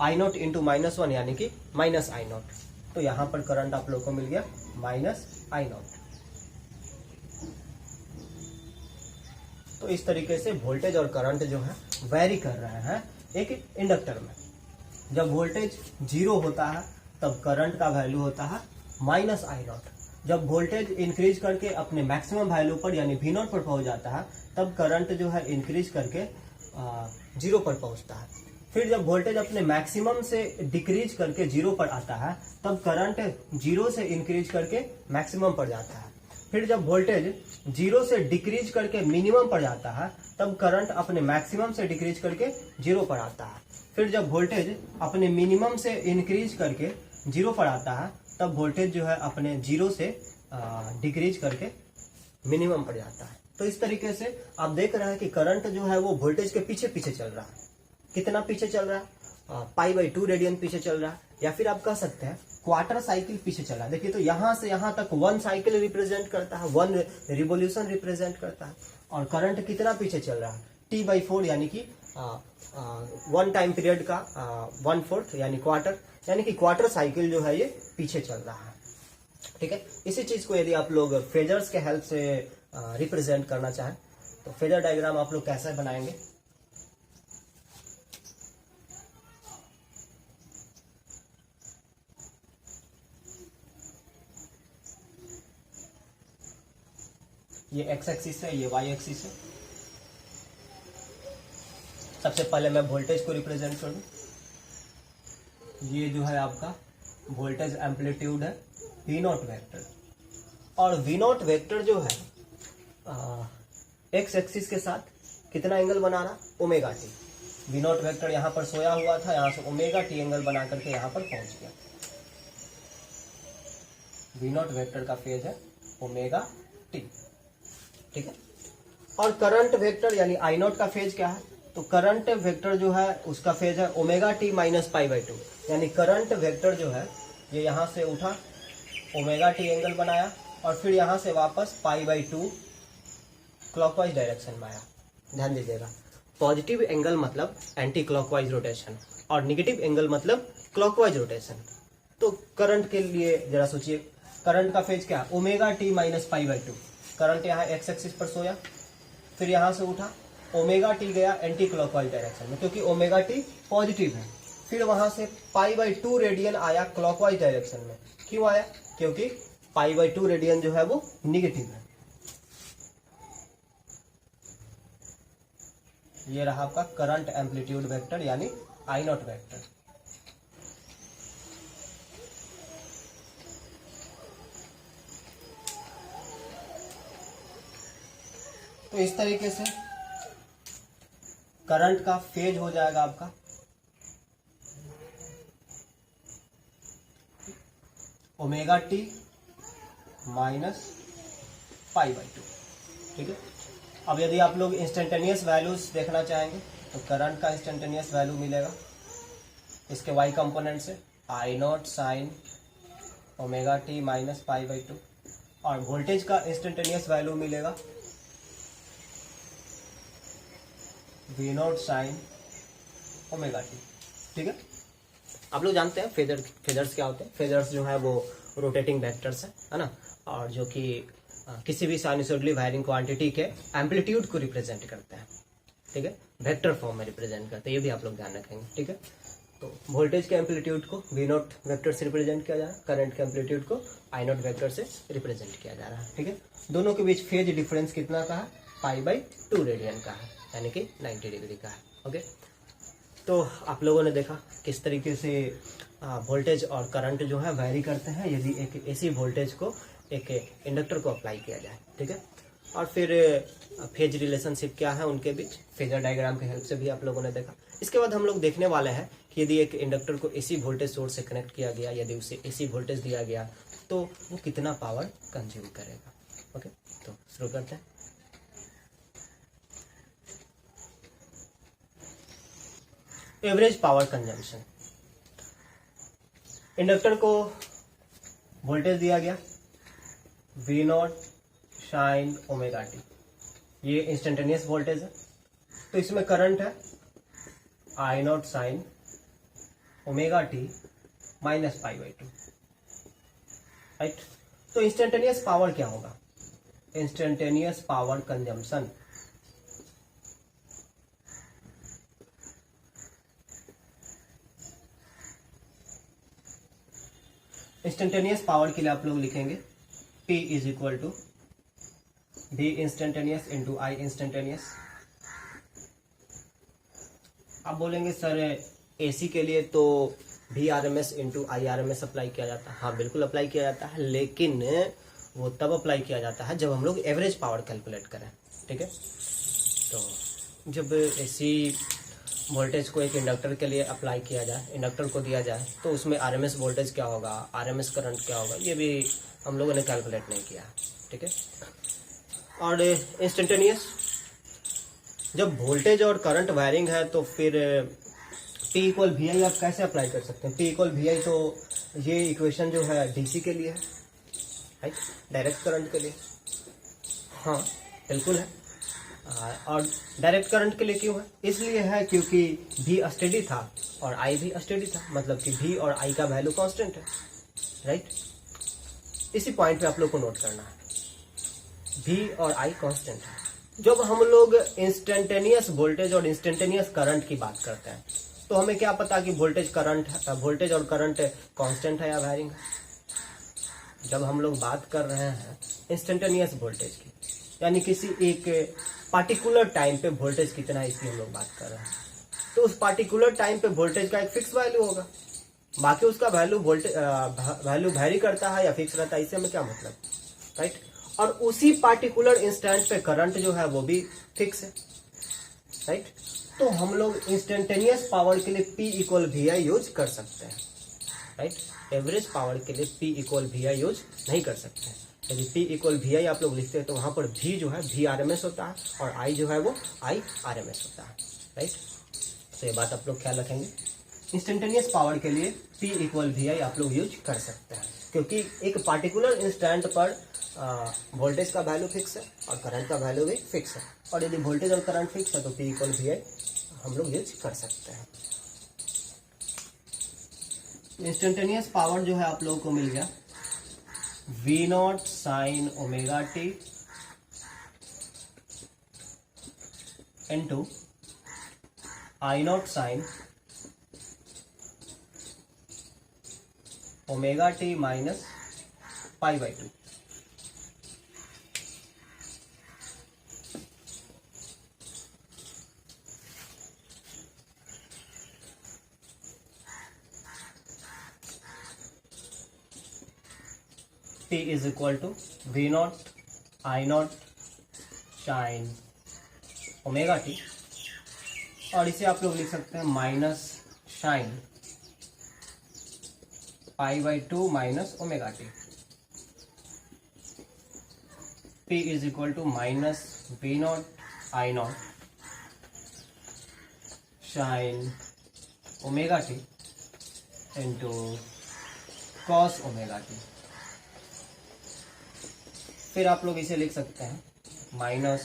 आई नॉट इंटू -1 यानी कि माइनस आई नॉट। तो यहां पर करंट आप लोग को मिल गया माइनस आई नॉट। तो इस तरीके से वोल्टेज और करंट जो है वेरी कर रहे हैं एक इंडक्टर में। जब वोल्टेज 0 होता है तब करंट का वैल्यू होता है माइनस आई नॉट। जब वोल्टेज इंक्रीज करके अपने मैक्सिमम वैल्यू पर यानी V0 पर पहुंच जाता है तब करंट जो है इंक्रीज करके 0 पर पहुंचता है। फिर जब वोल्टेज अपने मैक्सिमम से डिक्रीज करके 0 पर आता है तब करंट 0 से इंक्रीज करके मैक्सिमम पर जाता है। फिर जब वोल्टेज 0 से डिक्रीज करके मिनिमम पर जाता है तब करंट अपने मैक्सिमम से डिक्रीज करके 0 पर आता है। फिर जब वोल्टेज अपने मिनिमम से इंक्रीज करके 0 पर आता है तब वोल्टेज जो है अपने 0 से डिक्रीज करके मिनिमम पर जाता है। तो इस तरीके से आप देख रहे हैं कि करंट जो है वो वोल्टेज के पीछे पीछे चल रहा है। कितना पीछे चल रहा है? π/2 रेडियन पीछे चल रहा है, या फिर आप कह सकते हैं क्वार्टर साइकिल पीछे चल रहा है। देखिए तो यहां से यहां तक 1 साइकिल रिप्रेजेंट करता है, 1 रिवोल्यूशन रिप्रेजेंट करता है। और करंट कितना पीछे चल रहा है? T/4 यानी कि 1 टाइम पीरियड का 1/4 यानी क्वार्टर, यानी कि क्वार्टर साइकिल जो है ये पीछे चल रहा है। ठीक है, इसी चीज को यदि आप लोग फेजर्स के हेल्प से रिप्रेजेंट करना चाहें तो फेजर डायग्राम आप लोग कैसे बनाएंगे? ये एक्स एक्सिस है, ये वाई एक्सिस है। सबसे पहले मैं वोल्टेज को रिप्रेजेंट कर दूं। ये जो है आपका वोल्टेज एम्पलीट्यूड है V0 वेक्टर, और V0 वेक्टर जो है एक्स एक्सिस के साथ कितना एंगल बना रहा? Omega T. V0 वेक्टर यहां पर सोया हुआ था, यहां से ओमेगा टी एंगल बना करके यहां पर पहुंच गया। V0 वेक्टर का फेज है ओमेगा टी। ठीक है, और करंट वेक्टर यानी आई नॉट का फेज क्या है? तो करंट वेक्टर जो है उसका फेज है ओमेगा टी माइनस π/2, यानी करंट वेक्टर जो है ये यहां से उठा, ओमेगा टी एंगल बनाया और फिर यहां से वापस π/2 क्लॉकवाइज डायरेक्शन में आया। ध्यान दीजिएगा, पॉजिटिव एंगल मतलब एंटी क्लॉकवाइज रोटेशन और निगेटिव एंगल मतलब क्लॉकवाइज रोटेशन। तो करंट के लिए जरा सोचिए, करंट का फेज क्या? Omega T minus π/2। करंट यहाँ एक्स एक्सिस पर सोया, फिर यहां से उठा, ओमेगा टी गया एंटी क्लॉकवाइज डायरेक्शन में क्योंकि ओमेगा टी पॉजिटिव है। फिर वहां से π/2 रेडियन आया क्लॉकवाइज डायरेक्शन में। क्यों आया? क्योंकि π/2 रेडियन जो है वो निगेटिव है। ये रहा आपका करंट एम्पलीट्यूड वेक्टर यानी आई नॉट वेक्टर। तो इस तरीके से करंट का फेज हो जाएगा आपका ओमेगा टी माइनस π/2। ठीक है, अब यदि आप लोग इंस्टेंटेनियस वैल्यूज देखना चाहेंगे तो करंट का इंस्टेंटेनियस वैल्यू मिलेगा इसके वाई कंपोनेंट से I naught sine omega T minus π/2, और वोल्टेज का इंस्टेंटेनियस वैल्यू मिलेगा V0 साइन ओमेगा टी। ठीक है, आप लोग जानते हैं फेजर्स क्या होते हैं। फेजर्स जो है वो रोटेटिंग वेक्टर्स है ना, और जो कि किसी भी साइनसॉइडली वायरिंग क्वांटिटी के एम्पलीट्यूड को रिप्रेजेंट करते हैं। ठीक है, वेक्टर फॉर्म में रिप्रेजेंट करते हैं, ये भी आप लोग ध्यान रखेंगे। ठीक है, तो वोल्टेज के एम्पलीट्यूड को V0 वेक्टर से रिप्रेजेंट किया जा रहा है, करंट के एम्पलीट्यूड को I0 वेक्टर से रिप्रेजेंट किया जा रहा है। ठीक है, दोनों के बीच फेज डिफरेंस कितना का है? π/2 रेडियन का है, यानी कि 90 डिग्री का है। ओके, तो आप लोगों ने देखा किस तरीके से वोल्टेज और करंट जो है वैरी करते हैं यदि एक एसी वोल्टेज को एक इंडक्टर को अप्लाई किया जाए। ठीक है, और फिर फेज रिलेशनशिप क्या है उनके बीच, फेजर डायग्राम की हेल्प से भी आप लोगों ने देखा। इसके बाद हम लोग देखने वाले हैं कि यदि एक इंडक्टर को एसी वोल्टेज सोर्स से कनेक्ट किया गया, यदि उसे एसी वोल्टेज दिया गया तो वो कितना पावर कंज्यूम करेगा। ओके, तो शुरू करते हैं। Average power consumption. इंडक्टर को वोल्टेज दिया गया V0 साइन ओमेगा टी, ये इंस्टेंटेनियस वोल्टेज है। तो इसमें करंट है I0 sine omega T minus pi by 2, right. तो इंस्टेंटेनियस पावर क्या होगा? Instantaneous power consumption instantaneous power के लिए आप लोग लिखेंगे P is equal to V instantaneous into I instantaneous. आप बोलेंगे सर AC के लिए तो VRMS इंटू IRMS अप्लाई किया जाता है। हाँ बिल्कुल अप्लाई किया जाता है, लेकिन वो तब अप्लाई किया जाता है जब हम लोग एवरेज पावर कैलकुलेट करें, ठीक है। तो जब AC वोल्टेज को एक इंडक्टर के लिए अप्लाई किया जाए, इंडक्टर को दिया जाए, तो उसमें RMS वोल्टेज क्या होगा, RMS करंट क्या होगा, ये भी हम लोगों ने कैलकुलेट नहीं किया, ठीक है। और इंस्टेंटेनियस, जब वोल्टेज और करंट वायरिंग है तो फिर P इक्वल वी आई आप कैसे अप्लाई कर सकते हैं? P इक्वल वी आई, तो ये इक्वेशन जो है DC के लिए है, राइट, डायरेक्ट करंट के लिए। हाँ बिल्कुल है। और डायरेक्ट करंट के लिए क्यों है? इसलिए है क्योंकि V स्टेडी था और I भी स्टेडी था, मतलब कि V और I का वैल्यू कांस्टेंट है, राइट। इसी पॉइंट पे आप लोग को नोट करना है, V और I कांस्टेंट है। जब हम लोग इंस्टेंटेनियस वोल्टेज और इंस्टेंटेनियस करंट की बात करते हैं तो हमें क्या पता कि वोल्टेज और करंट कांस्टेंट है या वैरिंग है। जब हम लोग बात कर रहे हैं इंस्टेंटेनियस वोल्टेज की, यानी किसी एक पार्टिकुलर टाइम पे वोल्टेज कितना है इसकी हम लोग बात कर रहे हैं, तो उस पार्टिकुलर टाइम पे वोल्टेज का एक फिक्स वैल्यू होगा, बाकी उसका वैल्यू वैल्यू वैरी करता है या फिक्स रहता है, इससे हमें क्या मतलब, राइट। और उसी पार्टिकुलर इंस्टेंट पे करंट जो है वो भी फिक्स है, राइट। तो हम लोग इंस्टेंटेनियस पावर के लिए P equal V I use कर सकते हैं, राइट। एवरेज पावर के लिए P equal V I use नहीं कर सकते हैं। यदि P इक्वल वी आई आप लोग लिखते हैं तो वहां पर V जो है VRMS होता है और I जो है वो IRMS होता है, राइट। तो ये बात आप लोग ख्याल रखेंगे। इंस्टेंटेनियस पावर के लिए P इक्वल वी आई आप लोग यूज कर सकते हैं, क्योंकि एक पार्टिकुलर इंस्टेंट पर वोल्टेज का वैल्यू फिक्स है और करंट का वैल्यू भी फिक्स है, और यदि वोल्टेज और करंट फिक्स है तो P इक्वल वी आई हम लोग यूज कर सकते हैं। इंस्टेंटेनियस पावर जो है आप लोगों को मिल गया V0 sine omega t into I0 sine omega T minus pi by 2। T is equal to V0 I0 sine omega T, और इसे आप लोग लिख सकते हैं minus sine pi by 2 minus omega t. P is equal to minus V0 I0 sine omega t into cos omega t. फिर आप लोग इसे लिख सकते हैं minus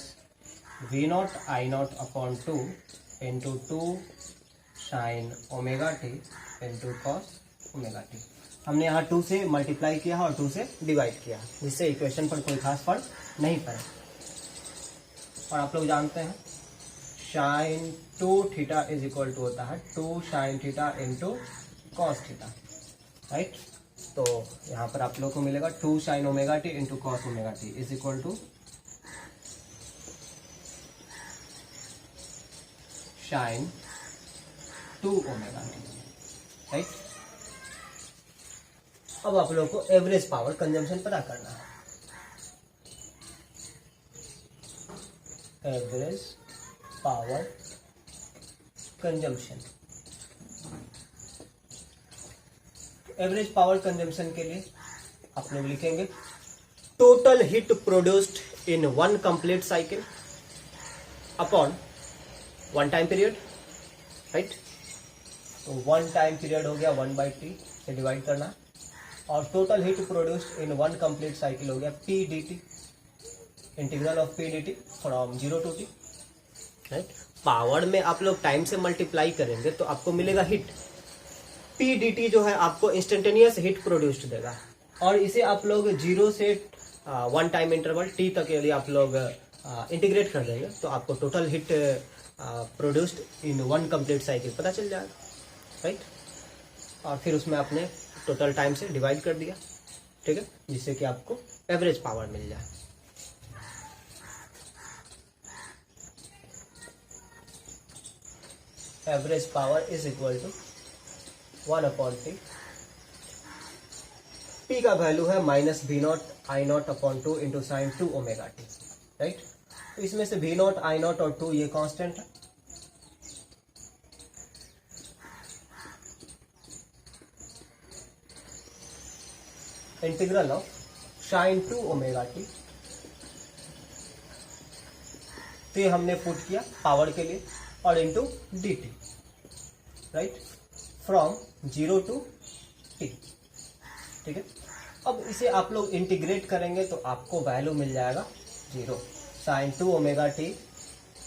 V0 I0 upon 2 into 2 sine omega t into cos omega T. हमने यहाँ 2 से मल्टीप्लाई किया और 2 से डिवाइड किया, जिससे इक्वेशन पर कोई खास फर्क नहीं पड़ा। और आप लोग जानते हैं sine 2 theta is equal to होता है 2 sine theta into cos theta, right. तो यहाँ पर आप लोग को मिलेगा 2 sine omega t into cos omega t is equal to sine 2 omega t, right. अब आप लोग को एवरेज पावर कंजम्पशन पता करना है। Average power consumption, average power consumption के लिए आप लोग लिखेंगे total heat produced in one complete cycle upon one time period, right. तो वन टाइम पीरियड हो गया 1/T से डिवाइड करना, और total heat produced in one complete cycle हो गया P dt, integral of P dt from 0 to T, right. Power में आप लोग टाइम से मल्टीप्लाई करेंगे तो आपको मिलेगा हीट, पी डी टी जो है आपको इंस्टेंटेनियस हीट प्रोड्यूस्ड देगा, और इसे आप लोग 0 से 1 टाइम इंटरवल टी तक यदि आप लोग इंटीग्रेट कर देंगे तो आपको total heat produced in 1 complete cycle पता चल जाएगा, राइट। और फिर उसमें आपने टोटल टाइम से डिवाइड कर दिया, ठीक है, जिससे कि आपको एवरेज पावर मिल जाए। Average power is equal to 1/T। P का वैल्यू है -V0 I0/2 into sine 2 omega t, right. तो इसमें से V0 I0 और 2 ये कांस्टेंट है, integral of sine 2 omega t, तो ये हमने पुट किया पावर के लिए, और into d T, right, from 0 to T, ठीक है। अब इसे आप लोग इंटीग्रेट करेंगे तो आपको वैल्यू मिल जाएगा 0। साइन 2 ओमेगा टी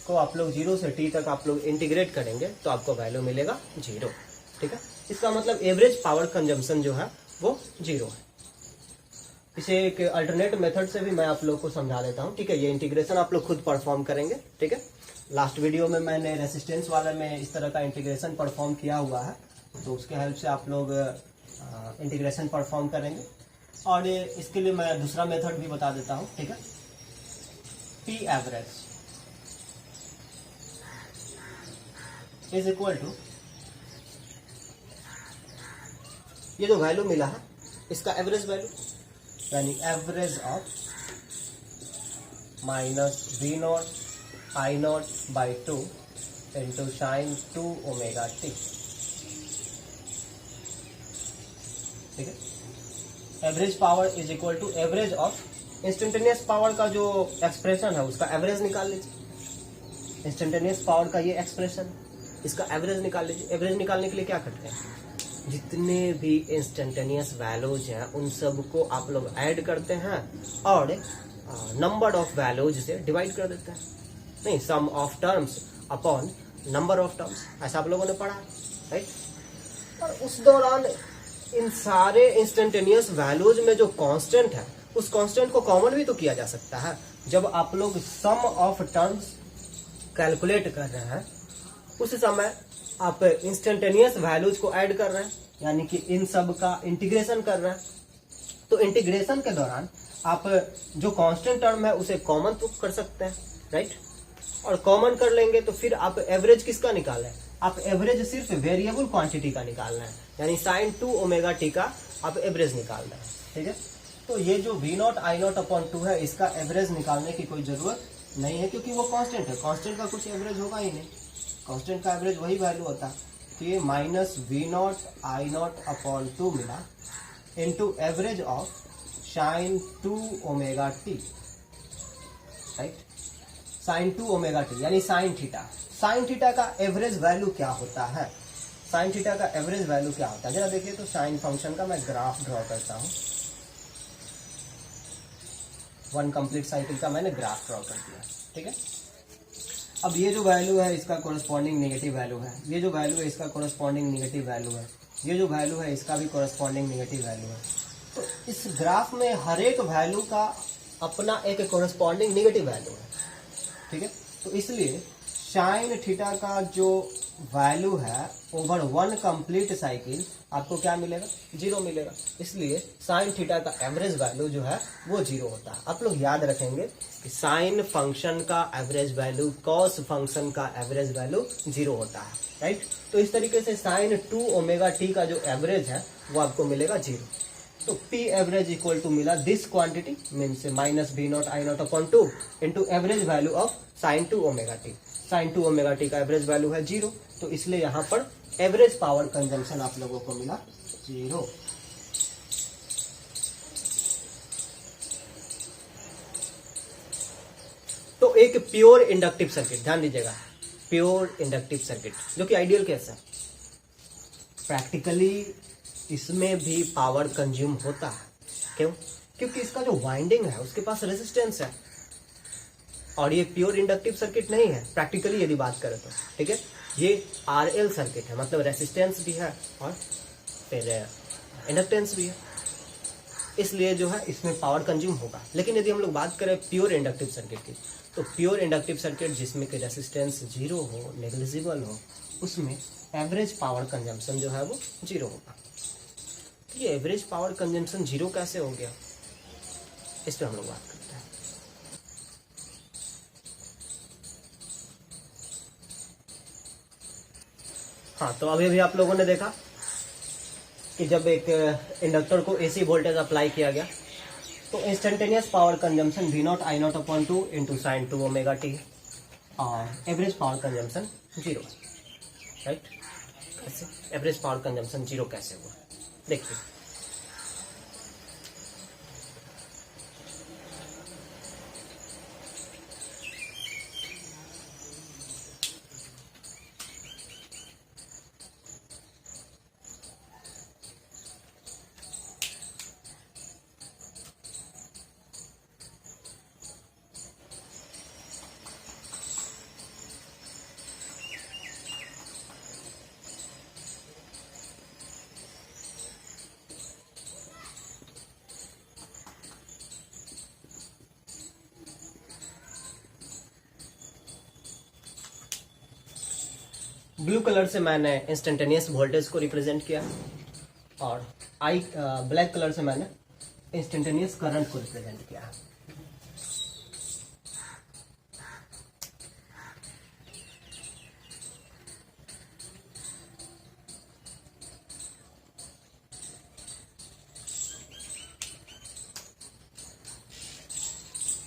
को आप लोग 0 से टी तक आप लोग इंटीग्रेट करेंगे तो आपको वैल्यू मिलेगा 0, ठीक है। इसका मतलब एवरेज पावर कंजम्पशन जो है वो 0 है। इसे एक अल्टरनेट मेथड से भी मैं आप लोग को समझा देता हूँ, ठीक है। ये इंटीग्रेशन आप लोग खुद परफॉर्म करेंगे, ठीक है। लास्ट वीडियो में मैंने रेसिस्टेंस वाले में इस तरह का इंटीग्रेशन परफॉर्म किया हुआ है, तो उसके हेल्प से आप लोग इंटीग्रेशन परफॉर्म करेंगे। और इसके लिए मैं दूसरा मेथड भी बता देता हूँ, ठीक है। P average is equal to, ये जो वैल्यू मिला है इसका एवरेज वैल्यू, यानी average of -V0 I0/2 into sine 2 omega T, ठीक है। Average power is equal to average of instantaneous power का जो एक्सप्रेशन है उसका एवरेज निकाल लीजिए। इंस्टेंटेनियस पावर का ये एक्सप्रेशन, इसका एवरेज निकाल लीजिए। एवरेज निकालने के लिए क्या करते हैं, जितने भी इंस्टेंटेनियस वैल्यूज हैं उन सबको आप लोग ऐड करते हैं और नंबर ऑफ वैल्यूज से डिवाइड कर देते हैं। नहीं, sum of terms upon number of terms, ऐसा आप लोगों ने पढ़ा है, राइट। और उस दौरान इन सारे इंस्टेंटेनियस वैल्यूज में जो कांस्टेंट है उस कांस्टेंट को कॉमन भी तो किया जा सकता है। जब आप लोग सम ऑफ टर्म्स कैलकुलेट कर रहे हैं उस समय आप इंस्टेंटेनियस वैल्यूज को ऐड कर रहे हैं, यानी कि इन सब का इंटीग्रेशन कर रहे हैं। तो इंटीग्रेशन के दौरान आप जो कांस्टेंट टर्म है उसे कॉमन तो कर सकते हैं, राइट। और कॉमन कर लेंगे तो फिर आप एवरेज किसका निकाल रहे हैं, आप एवरेज सिर्फ वेरिएबल क्वांटिटी का निकाल रहे हैं, यानी साइन 2 ओमेगा टी का आप एवरेज निकाल रहे हैं, ठीक है। तो ये जो V0 I0/2 है इसका एवरेज निकालने की कोई जरूरत नहीं है, क्योंकि वो कांस्टेंट है, कांस्टेंट का कुछ एवरेज होगा ही नहीं, कांस्टेंट का एवरेज वही वैल्यू होता है। तो ये -V0 I0/2 मिला into average of sine 2 omega t, right, sine 2 omega t यानी साइन थीटा। साइन थीटा का एवरेज वैल्यू क्या होता है, साइन थीटा का एवरेज वैल्यू क्या होता है जरा देखिए। तो साइन फंक्शन का मैं ग्राफ ड्रॉ करता हूं, 1 कंप्लीट साइकिल का मैंने ग्राफ ड्रॉ कर दिया, ठीक है। अब ये जो वैल्यू है इसका कोरस्पॉन्डिंग नेगेटिव वैल्यू है, ये जो वैल्यू है इसका कोरस्पॉन्डिंग नेगेटिव वैल्यू है, ये जो वैल्यू है इसका भी कोरस्पॉन्डिंग नेगेटिव वैल्यू है। तो इस ग्राफ में हर एक वैल्यू का अपना एक कोरस्पॉन्डिंग नेगेटिव वैल्यू है, ठीक है। तो इसलिए साइन थीटा का जो वैल्यू है ओवर 1 कंप्लीट साइकिल आपको क्या मिलेगा, 0 मिलेगा। इसलिए साइन थीटा का एवरेज वैल्यू जो है वो 0 होता है। आप लोग याद रखेंगे कि साइन फंक्शन का एवरेज वैल्यू कॉस फंक्शन का एवरेज वैल्यू 0 होता है, राइट। तो इस तरीके से साइन 2 ओमेगा टी का जो एवरेज है वो आपको मिलेगा 0। तो P एवरेज इक्वल टू मिला this quantity means -V0 I0/2 into average value of sine 2 omega t. Sine 2 omega t का एवरेज वैल्यू है 0, तो इसलिए यहाँ पर एवरेज पावर कंजम्पशन आप लोगों को मिला 0। तो एक प्योर इंडक्टिव सर्किट, ध्यान दीजिएगा, प्योर इंडक्टिव सर्किट जो कि आइडियल केस है, प्रैक्टिकली इसमें भी पावर कंज्यूम होता है। क्यों? क्योंकि इसका जो वाइंडिंग है उसके पास रेजिस्टेंस है, और ये प्योर इंडक्टिव सर्किट नहीं है प्रैक्टिकली यदि बात करें तो, ठीक है। ये RL सर्किट है, मतलब रेजिस्टेंस भी है और फिर इंडक्टेंस भी है, इसलिए जो है इसमें पावर कंज्यूम होगा। लेकिन यदि हम लोग बात करें प्योर इंडक्टिव सर्किट की, तो प्योर इंडक्टिव सर्किट जिसमें कि रेसिस्टेंस जीरो हो, नेग्लिजिबल हो, उसमें एवरेज पावर कंजम्पशन जो है वो जीरो होगा। तो ये एवरेज पावर कंजम्पशन जीरो कैसे हो गया, इस पर हम लोग बात करते हैं। हाँ, तो अभी आप लोगों ने देखा कि जब एक इंडक्टर को एसी वोल्टेज अप्लाई किया गया तो instantaneous power consumption V naught I naught upon 2 into sine 2 omega T, और average power consumption zero, right. कैसे एवरेज पावर कंजम्पशन जीरो कैसे हुआ, देखिए। ब्लू कलर से मैंने इंस्टेंटेनियस वोल्टेज को रिप्रेजेंट किया, और ब्लैक कलर से मैंने इंस्टेंटेनियस करंट को रिप्रेजेंट किया।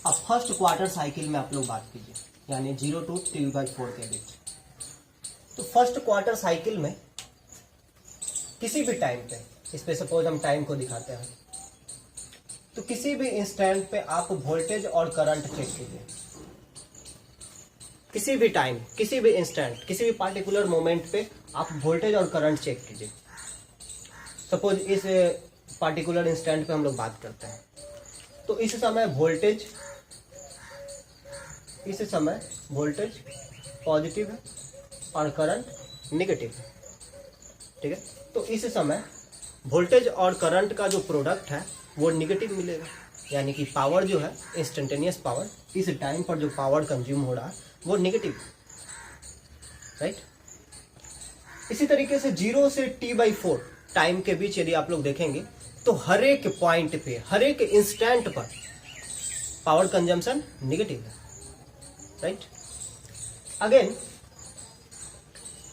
अब फर्स्ट क्वार्टर साइकिल में आप लोग बात कीजिए, यानी 0 to T/4 के बीच। तो फर्स्ट क्वार्टर साइकिल में किसी भी टाइम पे, इस पे सपोज हम टाइम को दिखाते हैं, तो किसी भी इंस्टेंट पे आप वोल्टेज और करंट चेक कीजिए। किसी भी टाइम, किसी भी इंस्टेंट, किसी भी पार्टिकुलर मोमेंट पे आप वोल्टेज और करंट चेक कीजिए। सपोज इस पार्टिकुलर इंस्टेंट पे हम लोग बात करते हैं, तो इस समय वोल्टेज पॉजिटिव है और करंट नेगेटिव है, ठीक है। तो इस समय वोल्टेज और करंट का जो प्रोडक्ट है वो नेगेटिव मिलेगा, यानी कि पावर जो है, इंस्टेंटेनियस पावर, इस टाइम पर जो पावर कंज्यूम हो रहा है वो नेगेटिव, राइट। इसी तरीके से 0 से T/4 टाइम के बीच यदि आप लोग देखेंगे तो हर एक पॉइंट पे, हर एक इंस्टेंट पर पावर कंजम्पशन नेगेटिव है, राइट। अगेन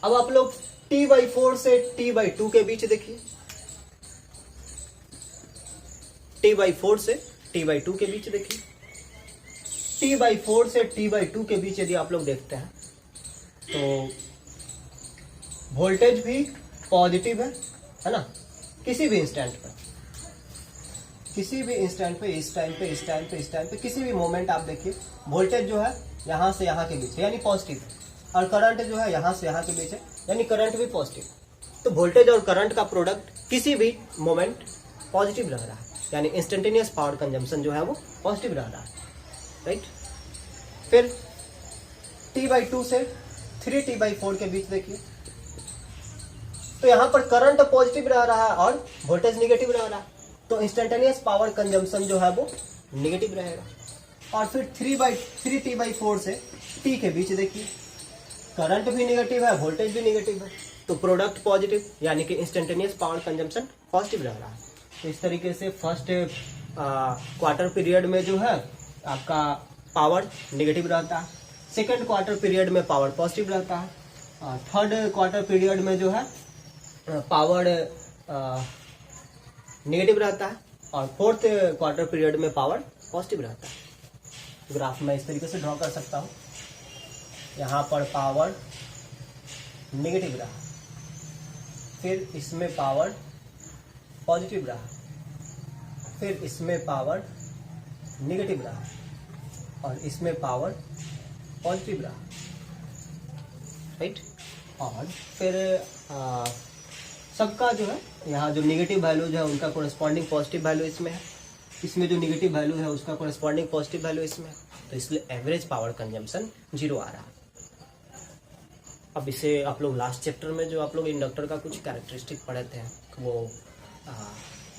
अब आप लोग T/4 से T/2 के बीच देखिए, T/4 से T/2 के बीच देखिए। T/4 से T/2 के बीच यदि आप लोग देखते हैं तो वोल्टेज भी पॉजिटिव है ना, किसी भी इंस्टेंट पर, किसी भी इंस्टेंट पे, इस टाइम पे, इस टाइम पे, इस टाइम पे, किसी भी मोमेंट आप देखिए, वोल्टेज जो है यहां से यहां के बीच है, यानी पॉजिटिव, और करंट जो है यहां से यहां के बीच है, यानी करंट भी पॉजिटिव। तो वोल्टेज और करंट का प्रोडक्ट किसी भी मोमेंट पॉजिटिव रह रहा है, यानी इंस्टेंटेनियस पावर कंजम्पशन जो है वो पॉजिटिव रह रहा है, राइट। फिर T/2 से 3T/4 के बीच देखिए, तो यहां पर करंट पॉजिटिव रह रहा है और वोल्टेज निगेटिव रह रहा है, तो इंस्टेंटेनियस पावर कंजम्पशन जो है वो निगेटिव रहेगा। और फिर 3T/4 से T के बीच देखिए, करंट भी निगेटिव है, वोल्टेज भी निगेटिव है, तो प्रोडक्ट पॉजिटिव, यानी कि इंस्टेंटेनियस पावर कंजम्पशन पॉजिटिव रह रहा है। तो इस तरीके से फर्स्ट क्वार्टर पीरियड में जो है आपका पावर निगेटिव रहता है, सेकेंड क्वार्टर पीरियड में पावर पॉजिटिव रहता है, थर्ड क्वार्टर पीरियड में जो है पावर नेगेटिव रहता है, और फोर्थ क्वार्टर पीरियड में पावर पॉजिटिव रहता है। ग्राफ में इस तरीके से ड्रॉ कर सकता हूँ, यहाँ पर पावर नेगेटिव रहा, फिर इसमें पावर पॉजिटिव रहा, फिर इसमें पावर नेगेटिव रहा, और इसमें पावर पॉजिटिव रहा, राइट। और फिर सबका जो है यहाँ जो नेगेटिव वैल्यूज है उनका कोरेस्पॉन्डिंग पॉजिटिव वैल्यू इसमें है, इसमें जो नेगेटिव वैल्यू है उसका कोरेस्पॉन्डिंग पॉजिटिव वैल्यू इसमें है, तो इसलिए एवरेज पावर कंजम्पशन जीरो आ रहा है। अब इसे आप लोग लास्ट चैप्टर में जो आप लोग इंडक्टर का कुछ कैरेक्टरिस्टिक पढ़े थे, वो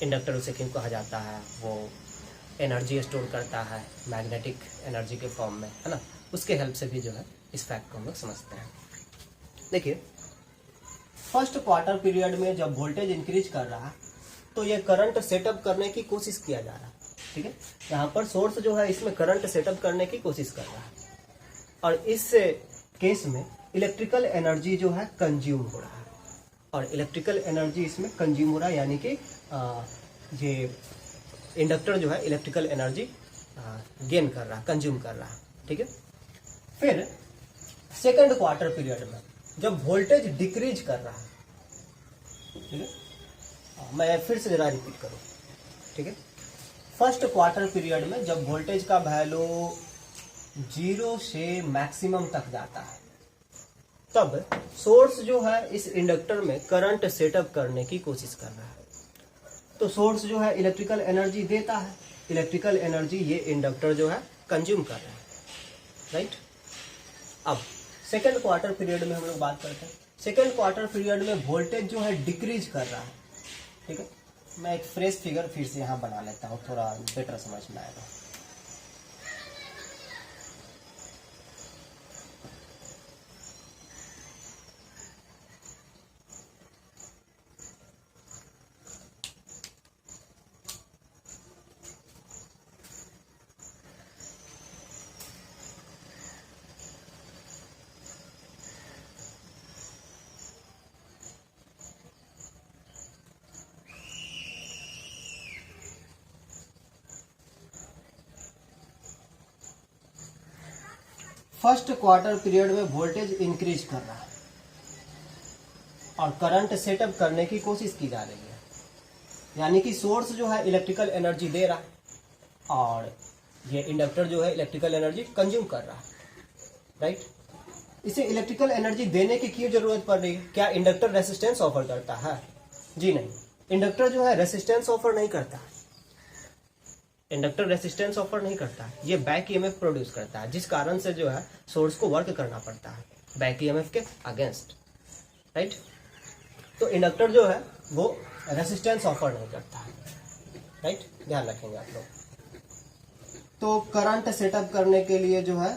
इंडक्टर उसे क्यों कहा जाता है, वो एनर्जी स्टोर करता है मैग्नेटिक एनर्जी के फॉर्म में, है ना, उसके हेल्प से भी जो है इस फैक्ट को हम लोग समझते हैं। देखिए, फर्स्ट क्वार्टर पीरियड में जब वोल्टेज इंक्रीज कर रहा है तो ये करंट सेटअप करने की कोशिश किया जा रहा है, ठीक है। यहाँ पर सोर्स जो है इसमें करंट सेटअप करने की कोशिश कर रहा है, और इस केस में इलेक्ट्रिकल एनर्जी जो है कंज्यूम हो रहा है, और इलेक्ट्रिकल एनर्जी इसमें कंज्यूम हो रहा है, यानी कि ये इंडक्टर जो है इलेक्ट्रिकल एनर्जी गेन कर रहा है, कंज्यूम कर रहा है, ठीक है। फिर सेकंड क्वार्टर पीरियड में जब वोल्टेज डिक्रीज कर रहा है, ठीक है, मैं फिर से जरा रिपीट करूं, ठीक है। फर्स्ट क्वार्टर पीरियड में जब वोल्टेज का वैल्यू 0 से मैक्सिमम तक जाता है, तब सोर्स जो है इस इंडक्टर में करंट सेटअप करने की कोशिश कर रहा है। तो सोर्स जो है इलेक्ट्रिकल एनर्जी देता है, इलेक्ट्रिकल एनर्जी ये इंडक्टर जो है कंज्यूम कर रहा है, राइट। अब सेकंड क्वार्टर पीरियड में हम लोग बात करते हैं। सेकंड क्वार्टर पीरियड में वोल्टेज जो है डिक्रीज कर रहा है, ठीक है। मैं एक फ्रेश फिगर फिर से यहाँ बना लेता हूँ, थोड़ा बेटर समझ में आएगा। फर्स्ट क्वार्टर पीरियड में वोल्टेज इंक्रीज कर रहा है और करंट सेटअप करने की कोशिश की जा रही है, यानी कि सोर्स जो है इलेक्ट्रिकल एनर्जी दे रहा है और ये इंडक्टर जो है इलेक्ट्रिकल एनर्जी कंज्यूम कर रहा है, राइट। इसे इलेक्ट्रिकल एनर्जी देने की क्यों जरूरत पड़ रही है? क्या इंडक्टर रेसिस्टेंस ऑफर करता है? जी नहीं, इंडक्टर जो है रेसिस्टेंस ऑफर नहीं करता है। इंडक्टर रेसिस्टेंस ऑफर नहीं करता है, ये बैक ईएमएफ प्रोड्यूस करता है, जिस कारण से जो है सोर्स को वर्क करना पड़ता है बैक ईएमएफ के अगेंस्ट, राइट। तो इंडक्टर जो है वो रेसिस्टेंस ऑफर नहीं करता है, राइट, ध्यान रखेंगे आप लोग। तो करंट सेटअप करने के लिए जो है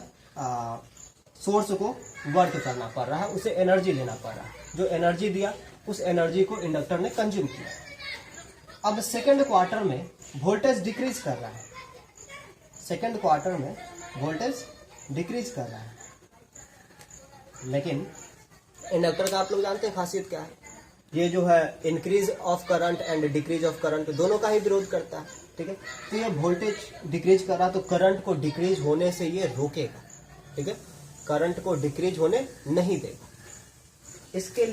सोर्स को वर्क करना पड़ रहा है, उसे एनर्जी लेना पड़ रहा है, जो एनर्जी दिया उस एनर्जी को इंडक्टर ने कंज्यूम किया। अब सेकेंड क्वार्टर में वोल्टेज डिक्रीज कर रहा है, सेकेंड क्वार्टर में वोल्टेज डिक्रीज कर रहा है, लेकिन इंडक्टर का आप लोग जानते हैं खासियत क्या है, ये जो है increase of current and decrease of current दोनों का ही विरोध करता है, ठीक है। तो ये वोल्टेज डिक्रीज कर रहा है तो करंट को डिक्रीज होने से ये रोकेगा, ठीक है, करंट को डिक्रीज होने नहीं देगा। इसके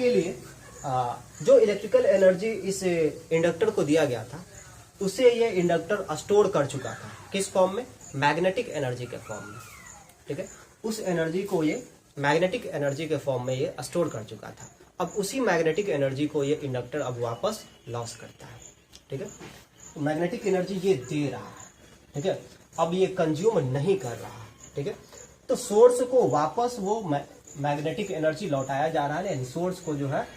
लिए जो इलेक्ट्रिकल एनर्जी इस इंडक्टर को दिया गया था उसे ये इंडक्टर स्टोर कर चुका था, किस फॉर्म में? मैग्नेटिक एनर्जी के फॉर्म में, ठीक है। उस एनर्जी को ये मैग्नेटिक एनर्जी के फॉर्म में ये स्टोर कर चुका था। अब उसी मैग्नेटिक एनर्जी को ये इंडक्टर अब वापस लॉस करता है, ठीक है। मैग्नेटिक एनर्जी ये दे रहा है, ठीक है, अब ये कंज्यूम नहीं कर रहा है, ठीक है। तो सोर्स को वापस वो मैग्नेटिक एनर्जी लौटाया जा रहा है, यानी सोर्स को जो है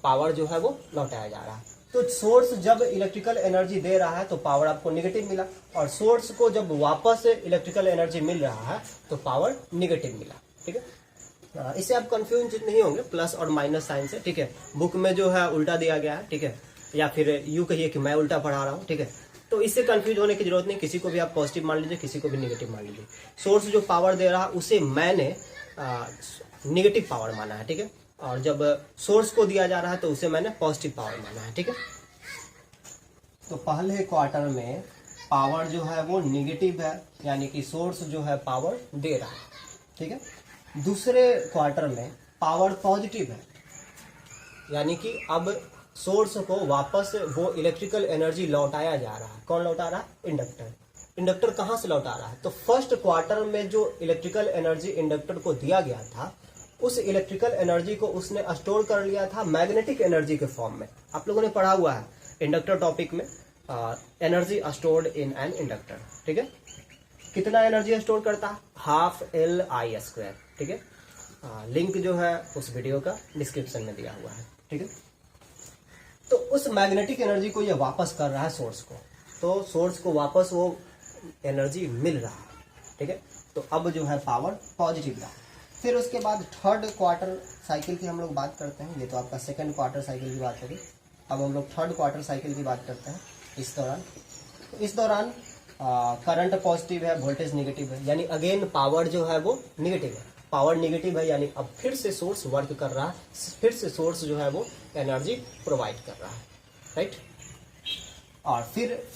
पावर जो है वो लौटाया जा रहा है। तो सोर्स जब इलेक्ट्रिकल एनर्जी दे रहा है तो पावर आपको नेगेटिव मिला, और सोर्स को जब वापस इलेक्ट्रिकल एनर्जी मिल रहा है तो पावर नेगेटिव मिला, ठीक है। इससे आप कंफ्यूज नहीं होंगे प्लस और माइनस साइन से, ठीक है। बुक में जो है उल्टा दिया गया है, ठीक है, या फिर यूं कहिए कि मैं उल्टा पढ़ा रहा हूँ, ठीक है। तो इससे कंफ्यूज होने की जरूरत नहीं, किसी को भी आप पॉजिटिव मान लीजिए, किसी को भी नेगेटिव मान लीजिए। सोर्स जो पावर दे रहा है उसे मैंने नेगेटिव पावर माना है, ठीक है, और जब सोर्स को दिया जा रहा है तो उसे मैंने पॉजिटिव पावर माना है, ठीक है। तो पहले क्वार्टर में पावर जो है वो नेगेटिव है, यानी कि सोर्स जो है पावर दे रहा है, ठीक है। दूसरे क्वार्टर में पावर पॉजिटिव है, यानी कि अब सोर्स को वापस वो इलेक्ट्रिकल एनर्जी लौटाया जा रहा है। कौन लौटा रहा है? इंडक्टर। इंडक्टर कहाँ से लौटा रहा है? तो फर्स्ट क्वार्टर में जो इलेक्ट्रिकल एनर्जी इंडक्टर को दिया गया था उस इलेक्ट्रिकल एनर्जी को उसने स्टोर कर लिया था मैग्नेटिक एनर्जी के फॉर्म में। आप लोगों ने पढ़ा हुआ है इंडक्टर टॉपिक में, energy stored in an inductor, ठीक है। कितना एनर्जी स्टोर करता है, ½ Li², ठीक है। लिंक जो है उस वीडियो का डिस्क्रिप्शन में दिया हुआ है, ठीक है। तो उस मैग्नेटिक एनर्जी को ये वापस कर रहा है सोर्स को, तो सोर्स को वापस वो एनर्जी मिल रहा है, ठीक है। तो अब जो है पावर पॉजिटिव रहा। फिर उसके बाद थर्ड क्वार्टर साइकिल की हम लोग बात करते हैं। ये तो आपका सेकंड क्वार्टर साइकिल की बात होगी। अब हम लोग थर्ड क्वार्टर साइकिल की बात करते हैं। इस दौरान करंट पॉजिटिव है, वोल्टेज नेगेटिव है, यानी अगेन पावर जो है वो नेगेटिव है। पावर नेगेटिव है यानी अब फिर से सोर्स वर्क कर रहा है, फिर से सोर्स जो है वो एनर्जी प्रोवाइड कर रहा है, राइट। और फिर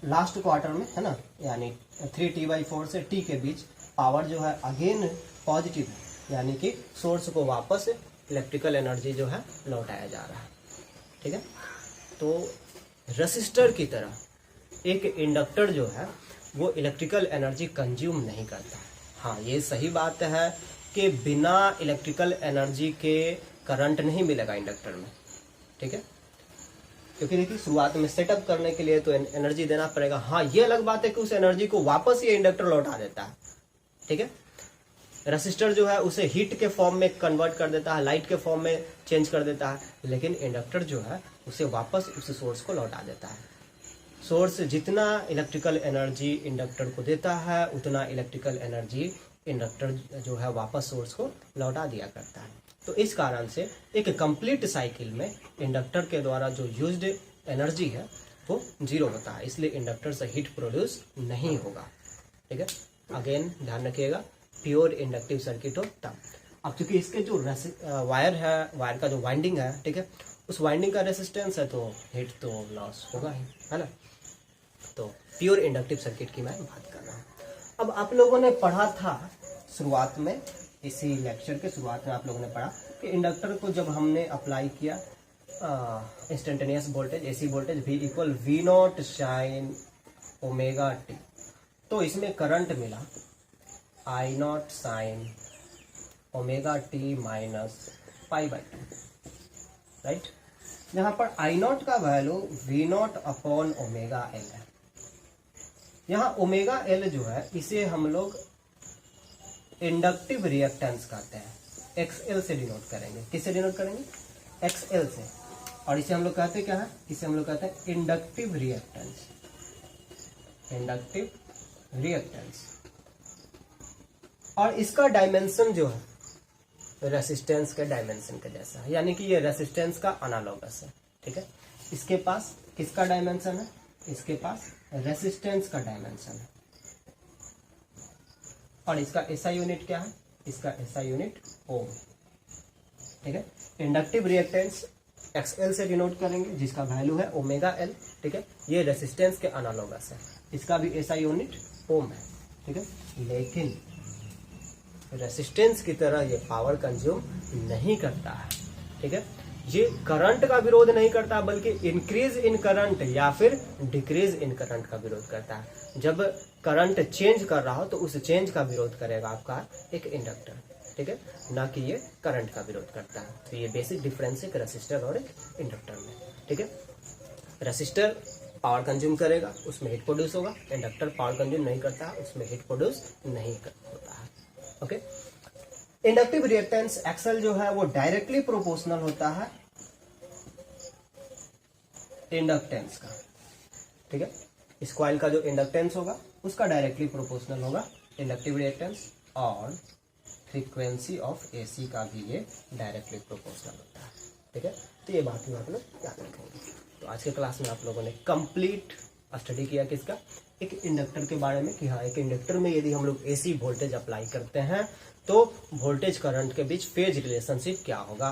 लास्ट क्वार्टर में है ना, यानी 3T/4 से T के बीच पावर जो है अगेन पॉजिटिव है, यानी कि सोर्स को वापस इलेक्ट्रिकल एनर्जी जो है लौटाया जा रहा है, ठीक है। तो रेसिस्टर की तरह एक इंडक्टर जो है वो इलेक्ट्रिकल एनर्जी कंज्यूम नहीं करता। हाँ, ये सही बात है कि बिना इलेक्ट्रिकल एनर्जी के करंट नहीं मिलेगा इंडक्टर में, ठीक है, क्योंकि देखिए शुरुआत में सेटअप करने के लिए तो एनर्जी देना पड़ेगा। हाँ, ये अलग बात है कि उस एनर्जी को वापस ये इंडक्टर लौटा देता है, ठीक है। रेसिस्टर जो है उसे हीट के फॉर्म में कन्वर्ट कर देता है, लाइट के फॉर्म में चेंज कर देता है, लेकिन इंडक्टर जो है उसे वापस उस सोर्स को लौटा देता है। सोर्स जितना इलेक्ट्रिकल एनर्जी इंडक्टर को देता है उतना इलेक्ट्रिकल एनर्जी इंडक्टर जो है वापस सोर्स को लौटा दिया करता है। तो इस कारण से एक कंप्लीट साइकिल में इंडक्टर के द्वारा जो यूज्ड एनर्जी है वो 0 होता है, इसलिए इंडक्टर से हीट प्रोड्यूस नहीं होगा, ठीक है। अगेन ध्यान रखिएगा, प्योर इंडक्टिव सर्किट हो तब। अब चूंकि इसके जो वायर है, वायर का जो वाइंडिंग है, ठीक है, उस वाइंडिंग का रेसिस्टेंस है तो हीट तो लॉस होगा ही, है ना। तो प्योर इंडक्टिव सर्किट की मैं बात कर रहा हूँ। अब आप लोगों ने पढ़ा था शुरुआत में, इसी लेक्चर के शुरुआत में आप लोगों ने पढ़ा कि इंडक्टर को जब हमने अप्लाई किया instantaneous voltage, AC voltage V = V0 sin ω t, तो इसमें करंट मिला I0 sin ω t - π/2, राइट। यहाँ पर I0 का वैल्यू V0/ωL है। यहाँ ωL जो है इसे हम लोग इंडक्टिव रिएक्टेंस कहते हैं, XL से डिनोट करेंगे। किससे डिनोट करेंगे? XL से। और इसे हम लोग कहते हैं क्या है? इसे हम लोग कहते हैं इंडक्टिव रिएक्टेंस, इंडक्टिव रिएक्टेंस। और इसका डायमेंशन जो है रेसिस्टेंस के डायमेंशन के जैसा है, यानी कि ये रेसिस्टेंस का अनालोगस है, ठीक है। इसके पास किसका डायमेंशन है? इसके पास रेसिस्टेंस का डायमेंशन है। और इसका एसआई यूनिट क्या है? इसका एसआई यूनिट ओम, ठीक है। इंडक्टिव रिएक्टेंस XL से डिनोट करेंगे जिसका वैल्यू है ω/L, ठीक है। ये रेसिस्टेंस के अनालोगस है, इसका भी एसआई यूनिट ओम है, ठीक है। लेकिन रेसिस्टेंस की तरह ये पावर कंज्यूम नहीं करता है, ठीक है। ये करंट का विरोध नहीं करता बल्कि इंक्रीज इन करंट या फिर डिक्रीज इन करंट का विरोध करता है। जब करंट चेंज कर रहा हो तो उस चेंज का विरोध करेगा आपका एक इंडक्टर, ठीक है, ना कि ये करंट का विरोध करता है। तो ये बेसिक डिफरेंस है रेसिस्टर और एक इंडक्टर में, ठीक है। रेसिस्टर पावर कंज्यूम करेगा, उसमें हीट प्रोड्यूस होगा। इंडक्टर पावर कंज्यूम नहीं करता, उसमें हीट प्रोड्यूस नहीं होता है, ओके। इंडक्टिव रिएक्टेंस XL जो है वो डायरेक्टली प्रोपोर्शनल होता है इंडक्टेंस का, ठीक है। इस कॉइल का जो इंडक्टेंस होगा उसका डायरेक्टली प्रोपोर्शनल होगा इंडक्टिव रिएक्टेंस, और फ्रीक्वेंसी ऑफ AC का भी ये डायरेक्टली प्रोपोर्शनल होता है, ठीक है। तो ये बात भी आप लोग याद रखेंगे। तो आज के क्लास में आप लोगों ने कंप्लीट स्टडी किया किसका? एक इंडक्टर के बारे में, कि हाँ एक इंडक्टर में यदि हम लोग AC वोल्टेज अप्लाई करते हैं तो वोल्टेज करंट के बीच फेज रिलेशनशिप क्या होगा,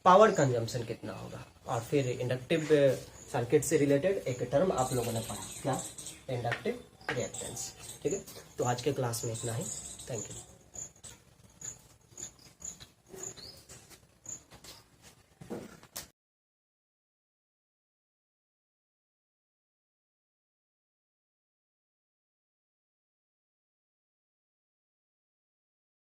पावर कंजम्पशन कितना होगा। और फिर इंडक्टिव सर्किट से रिलेटेड एक टर्म आप लोगों ने पढ़ा, क्या? इंडक्टिव रिएक्टेंस, ठीक है। तो आज के क्लास में इतना ही, थैंक यू।